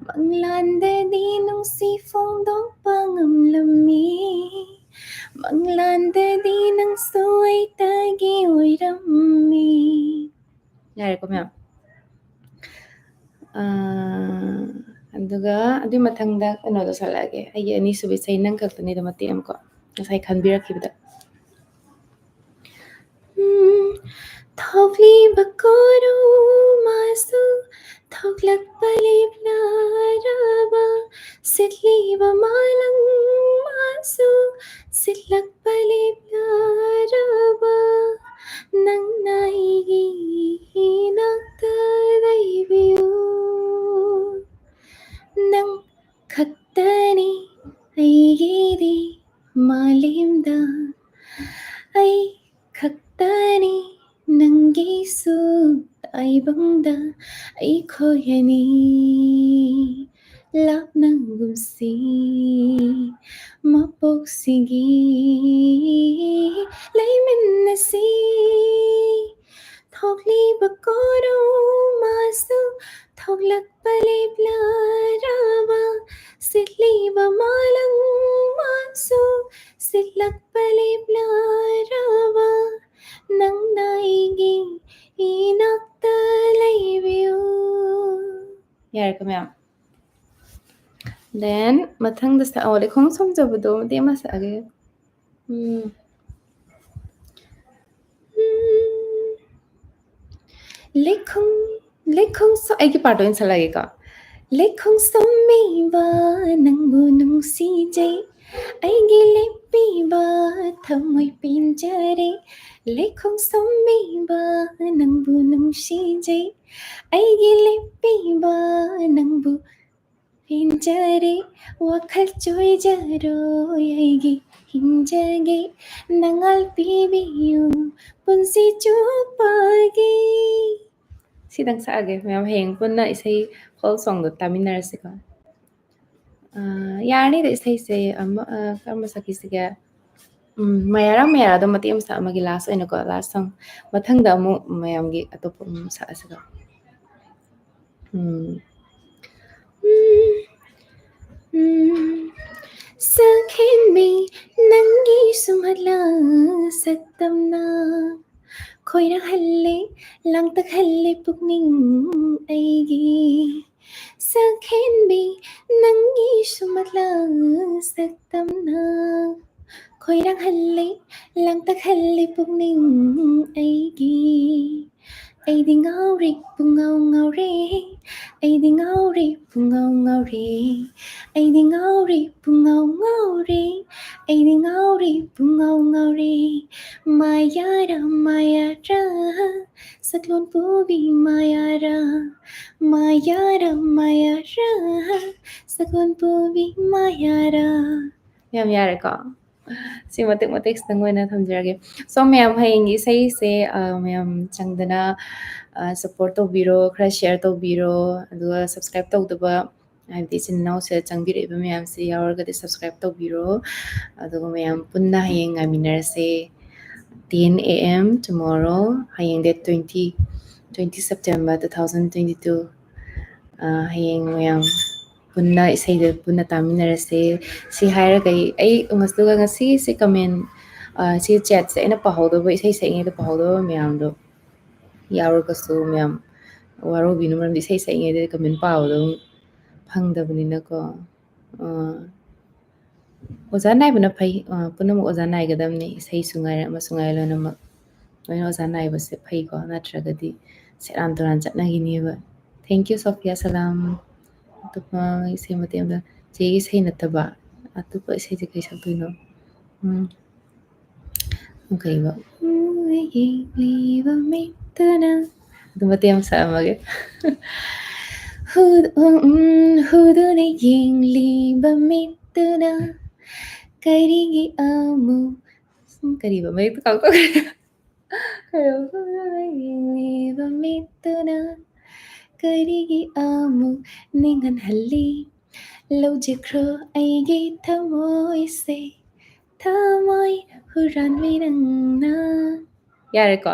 ꯃꯪꯂꯥꯟꯗꯗꯤ ꯅꯨꯡꯁꯤ ꯐꯣꯡꯗꯣꯛꯄ ꯉꯝꯂꯝꯃꯤ ꯃꯪꯂꯥꯟꯗꯗꯤ ꯅꯪꯁꯨ ꯑꯩꯇꯒꯤ ꯑꯣꯏꯔꯝꯃꯤ ꯌꯥꯔꯦꯀꯣ ꯃꯌꯥꯝ ꯑꯗꯨꯒ ꯑꯗꯨꯏ ꯃꯊꯪꯗ ꯀꯩꯅꯣꯗꯣ ꯁꯛꯂꯛꯑꯒꯦ ꯑꯩꯒꯤ ꯑꯅꯤꯁꯨꯕ ꯏꯁꯩ ꯅꯪ ꯈꯛꯇꯅꯤꯗ ꯃꯇꯦꯛ ꯑꯃꯀꯣ ꯉꯁꯥꯏ ꯈꯟꯕꯤꯔꯛꯈꯤꯕꯗ ꯊꯣꯛꯂꯤꯕ ꯀꯣꯔꯧꯃꯁꯨ ꯊꯣꯛꯂꯛꯄ ꯂꯦꯞꯅꯔꯕ ꯁꯤꯠꯂꯤꯕ ꯃꯥꯂꯪ ꯃꯥꯁꯨ ꯁꯤꯠꯂꯛꯄ ꯂꯦꯞꯅꯔꯕ ꯅꯪꯅ ꯑꯩꯒꯤ ꯏꯅꯥꯛꯇ ꯂꯩꯕꯤꯌꯨ ꯅꯪ ꯈꯛꯇꯅꯤ ꯑꯩꯒꯤꯗꯤ ꯃꯥꯂꯦꯝꯗ ꯑꯩ ꯈꯛꯇꯅꯤ ꯅꯪꯒꯤꯁꯨ ꯇꯥꯏꯕꯪꯗ ꯑꯩꯈꯣꯏ ꯑꯅꯤ ꯂꯥꯞꯅꯒꯨꯝꯁꯤ ꯃꯄꯣꯛꯁꯤꯒꯤ ꯂꯩꯃꯤꯟꯅꯁꯤ ꯊꯣꯛꯂꯤꯕ ꯀꯣꯔꯧꯃꯁꯨ ꯊꯣꯛꯂꯛꯄ ꯂꯦꯞꯂꯔꯕ ꯁꯤꯠꯂꯤꯕ ꯃꯥꯂꯪ ꯃꯥꯁꯨ ꯁꯤꯠꯂꯛꯄ ꯂꯦꯞꯂꯔꯕ ꯅꯪꯅ ꯑꯩꯒꯤ 이낙다 ꯂꯩꯕꯤꯌꯨ ꯌꯥꯔꯦꯀꯣ ꯃꯌꯥꯝ then ꯃꯊꯪꯗ ꯂꯩꯈꯣꯡ ꯁꯣꯝꯖꯕꯗꯣ ꯃꯇꯦꯛ ꯑꯃ ꯁꯛꯑꯒꯦ ꯂꯩꯈꯣꯡ ꯑꯩꯒꯤ ꯄꯥꯔꯠ ꯑꯣꯏꯅ ꯁꯛꯂꯛꯑꯒꯦꯀꯣ ꯂꯩꯈꯣꯡ ꯁꯣꯝꯃꯤꯕ ꯅꯪꯕꯨ ꯅꯨꯡꯁꯤꯖꯩ ꯑꯩꯒꯤ ꯂꯦꯞꯄꯤꯕ ꯊꯃꯣꯏ ꯄꯦꯟꯖꯔꯦ ꯂꯩꯈꯣꯡ ꯁꯣꯝꯃꯤꯕ ꯅꯪꯕꯨ ꯅꯨꯡꯁꯤꯖꯩ ꯑꯩꯒꯤ ꯂꯦꯞꯄꯤꯕ ꯅꯪꯕꯨ ꯄꯦꯟꯖꯔꯦ ꯋꯥꯈꯜ ꯆꯣꯏꯖꯔꯣꯏ ꯑꯩꯒꯤ ꯍꯤꯡꯖꯒꯦ ꯅꯉꯥꯜ ꯄꯤꯕꯤꯌꯨ ꯄꯨꯟꯁꯤ ꯆꯨꯞꯄꯒꯤ 시당 싸게 왜냐면 행분나 이세 홀송도 따미나르시가 야니 이세세 아마 까마사키스가 ꯃꯌꯥꯔꯥ ꯃꯇꯦꯛ ꯑꯃ ꯁꯛꯑꯃꯒꯤ ꯂꯥꯁ ꯑꯣꯏꯅꯀꯣ ꯂꯥꯁ ꯁꯣꯡ ꯃꯊꯪꯗ ꯑꯃꯨꯛ ꯃꯌꯥꯝꯒꯤ ꯑꯇꯣꯞꯄ ꯁꯛꯑꯁꯤꯀꯣ ꯁꯛꯍꯦꯟꯕꯤ ꯅꯪꯒꯤ ꯁꯨꯝꯍꯠꯂ ꯁꯛꯇꯝꯅ ꯈꯣꯏꯔꯥꯡꯍꯜꯂꯦ ꯂꯥꯡꯇꯛꯍꯜꯂꯦ ꯄꯨꯛꯅꯤꯡ ꯑꯩꯒꯤ ꯁꯛꯍꯦꯟꯕꯤ ꯅꯪꯒꯤ ꯁꯨꯝꯍꯠꯂ ꯁꯛꯇꯝꯅ ꯈꯣꯏꯔꯥꯡꯍꯜꯂꯦ ꯂꯥꯡꯇꯛꯍꯜꯂꯦ ꯄꯨꯛꯅꯤꯡ ꯑꯩꯒꯤ ꯑꯩꯗꯤ ꯉꯥꯎꯔꯦ ꯄꯨꯡꯉꯥꯎ ꯉꯥꯎꯔꯦ ꯑꯩꯗꯤ ꯉꯥꯎꯔꯦ ꯄꯨꯡꯉꯥꯎ ꯉꯥꯎꯔꯦ ꯑꯩꯗꯤ ꯉꯥꯎꯔꯦ ꯄꯨꯡꯉꯥꯎ ꯉꯥꯎꯔꯦ ꯑꯩꯗꯤ ꯉꯥꯎꯔꯦ ꯄꯨꯡꯉꯥꯎ ꯉꯥꯎꯔꯦ ꯃꯥꯌꯥꯔꯥ ꯃꯥꯌꯥꯔꯥ ꯁꯛꯂꯣꯟ ꯄꯨꯕꯤ ꯃꯥꯌꯥꯔꯥ ꯃꯥꯌꯥꯔꯥ ꯃꯥꯌꯥꯔꯥ ꯁꯛꯂꯣꯟ ꯄꯨꯕꯤ ꯃꯥꯌꯥꯔꯥ. ꯌꯥꯝ ꯌꯥꯔꯦꯀꯣ. ꯁꯤ ꯃꯇꯦꯛ ꯃꯇꯦꯛꯁꯤꯇꯪ ꯑꯣꯏꯅ ꯊꯝꯖꯔꯒꯦ. ꯁꯣ ꯃꯌꯥꯝ ꯍꯌꯦꯡꯒꯤ ꯏꯁꯩꯁꯦ ꯃꯌꯥꯝ ꯆꯪꯗꯅ ꯁꯞꯄꯣꯔꯠ ꯇꯧꯕꯤꯔꯣ, ꯈꯔ ꯁꯤꯌꯔ ꯇꯧꯕꯤꯔꯣ, ꯑꯗꯨꯒ ꯁꯞꯁꯀ꯭ꯔꯥꯏꯞ ꯇꯧꯗꯕ ꯍꯥꯏꯕꯗꯤ ꯏꯆꯤꯟ ꯏꯅꯥꯎꯁꯦ ꯆꯪꯕꯤꯔꯛꯏꯕ ꯃꯌꯥꯝꯁꯦ ꯌꯥꯎꯔꯒꯗꯤ ꯁꯞꯁꯀ꯭ꯔꯥꯏꯞ ꯇꯧꯕꯤꯔꯣ. ꯑꯗꯨꯒ ꯃꯌꯥꯝ ꯄꯨꯟꯅ ꯍꯌꯦꯡ ꯉꯥꯏꯃꯤꯟꯅꯔꯁꯦ 10 AM tomorrow. ꯍꯌꯦꯡ ꯗꯦꯠ 20 September 2022. ꯍꯌꯦꯡ ꯃꯌꯥꯝ ꯄꯨꯟꯅ ꯏꯁꯩꯗ ꯄꯨꯟꯅ ꯇꯥꯃꯤꯟꯅꯔꯁꯦ. ꯁꯤ ꯍꯥꯏꯔꯒ ꯑꯩ ꯉꯁꯤꯁꯦ ꯀꯃꯦꯟ ꯁꯤ ꯆꯦꯠꯁꯦ ꯑꯩꯅ ꯄꯥꯍꯧꯗꯕ ꯏꯁꯩ ꯁꯛꯏꯉꯩꯗ ꯄꯥꯍꯧꯗꯕ ꯃꯌꯥꯝꯗꯣ ꯌꯥꯎꯔꯒꯁꯨ ꯃꯌꯥꯝ ꯋꯥꯔꯧꯕꯤꯅꯨ, ꯃꯔꯝꯗꯤ ꯏꯁꯩ ꯁꯛꯏꯉꯩꯗ ꯀꯃꯦꯟ ꯄꯥꯕꯗꯣ ꯐꯪꯗꯕꯅꯤꯅꯀꯣ. ꯑꯣꯖꯥ ꯅꯥꯏꯕꯅ ꯐꯩ, ꯄꯨꯝꯅꯃꯛ ꯑꯣꯖꯥ ꯅꯥꯏꯒꯗꯕꯅꯤ. ꯏꯁꯩꯁꯨ ꯉꯥꯏꯔꯦ ꯑꯃꯁꯨ ꯉꯥꯏꯔꯦ ꯂꯣꯏꯅꯃꯛ ꯂꯣꯏꯅ ꯑꯣꯖꯥ ꯅꯥꯏꯕꯁꯦ ꯐꯩꯀꯣ, ꯅꯠꯇ꯭ꯔꯒꯗꯤ ꯁꯦꯔꯥꯟ ꯇꯨꯔꯥꯟ ꯆꯠꯅꯈꯤꯅꯦꯕ. ꯊꯦꯡꯛ ꯌꯨ ꯁꯣꯐꯤꯌꯥ ꯁꯂꯥꯝ. ꯑꯇꯣꯞꯄ ꯏꯁꯩ ꯃꯇꯦꯛ ꯑꯃꯗ ꯆꯦꯒꯤ ꯏꯁꯩ ꯅꯠꯇꯕ ꯑꯇꯣꯞꯄ ꯏꯁꯩꯁꯦ ꯀꯩ ꯁꯛꯇꯣꯏꯅꯣ? ꯀꯩꯕ ꯌꯦꯡꯂꯤꯕ ꯃꯤꯠꯇꯨꯅ ꯑꯗꯨ ꯃꯇꯦꯛ ꯑꯃ ꯁꯛꯑꯝꯃꯒꯦ. ꯍꯨꯗꯨꯅ ꯌꯦꯡꯂꯤꯕ ꯃꯤꯠꯇꯨꯅ ꯀꯔꯤꯒꯤ ꯑꯃꯨꯛ ꯀꯔꯤꯕ ꯃꯌꯦꯛꯇꯣ ꯀꯥꯎꯊꯣꯛꯈ꯭ꯔꯦ. ꯍꯨꯗꯨꯅ ꯌꯦꯡꯂꯤꯕ ꯃꯤꯠꯇꯨꯅ ꯀꯔꯤꯒꯤ ꯑꯃꯨꯛ ꯅꯤꯡꯍꯟꯍꯜꯂꯤ, ꯂꯧꯖꯈ꯭ꯔꯣ ꯑꯩꯒꯤ ꯊꯃꯣꯏꯁꯦ, ꯊꯃꯣꯏ ꯍꯨꯔꯥꯟꯕꯤ ꯅꯪꯅ. ꯌꯥꯔꯦꯀꯣ.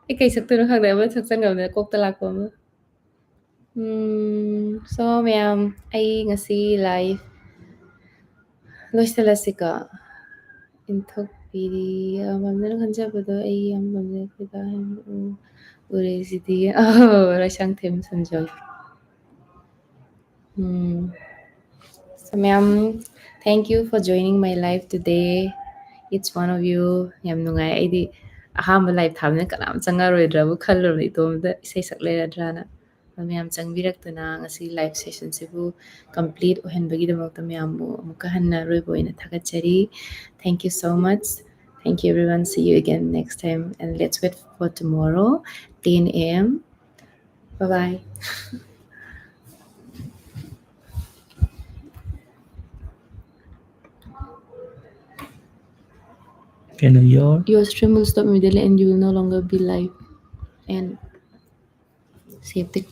ꯑꯩ ꯀꯩ ꯁꯛꯇꯣꯏꯅꯣ ꯈꯪꯗꯦ, ꯑꯃ ꯁꯛꯆꯟꯈ꯭ꯔꯕꯅꯤꯅ ꯀꯣꯛꯇ ꯂꯥꯛꯄ ꯑꯃ. ꯁꯣ ꯃꯌꯥꯝ ꯑꯩ ꯉꯁꯤ ꯂꯥꯏꯐ ꯂꯣꯏꯁꯤꯜꯂꯁꯤꯀꯣ. ꯏꯟꯊꯣꯛꯄꯤꯔꯤ ꯄꯥꯝꯖꯅ ꯈꯟꯖꯕꯗꯣ ꯑꯩ ꯌꯥꯝ ꯄꯥꯝꯖꯈꯤꯗ ꯎꯔꯦꯁꯤꯗꯤ Leishangthem Sanjoy. So ma'am, thank you for joining my live today. Each one of you. ꯌꯥꯝ ꯅꯨꯡꯉꯥꯏ. ꯑꯩꯗꯤ ꯑꯍꯥꯟꯕ ꯂꯥꯏꯚ ꯊꯥꯕꯅꯤꯅ ꯀꯅꯥꯝ ꯆꯪꯉꯔꯣꯏꯗ꯭ꯔꯕꯨ ꯈꯜꯂꯨꯔꯕꯅꯤ ꯏꯇꯣꯝꯗ ꯏꯁꯩ ꯁꯛ ꯂꯩꯔꯗ꯭ꯔꯥꯅ. ꯃꯌꯥꯝ ꯆꯪꯕꯤꯔꯛꯇꯨꯅ ꯉꯁꯤ ꯂꯥꯏꯚ ꯁꯦꯁꯟꯁꯤꯕꯨ ꯀꯝꯄ꯭ꯂꯤꯠ ꯑꯣꯏꯍꯟꯕꯒꯤꯗꯃꯛꯇ ꯃꯌꯥꯝꯕꯨ ꯑꯃꯨꯛꯀ ꯍꯟꯅ ꯑꯔꯣꯏꯕ ꯑꯣꯏꯅ ꯊꯥꯒꯠꯆꯔꯤ. Thank you so much. Thank you everyone. See you again next time. And let's wait for tomorrow, 10 AM. Bye-bye. Your stream will stop immediately and you will no longer be live. And save the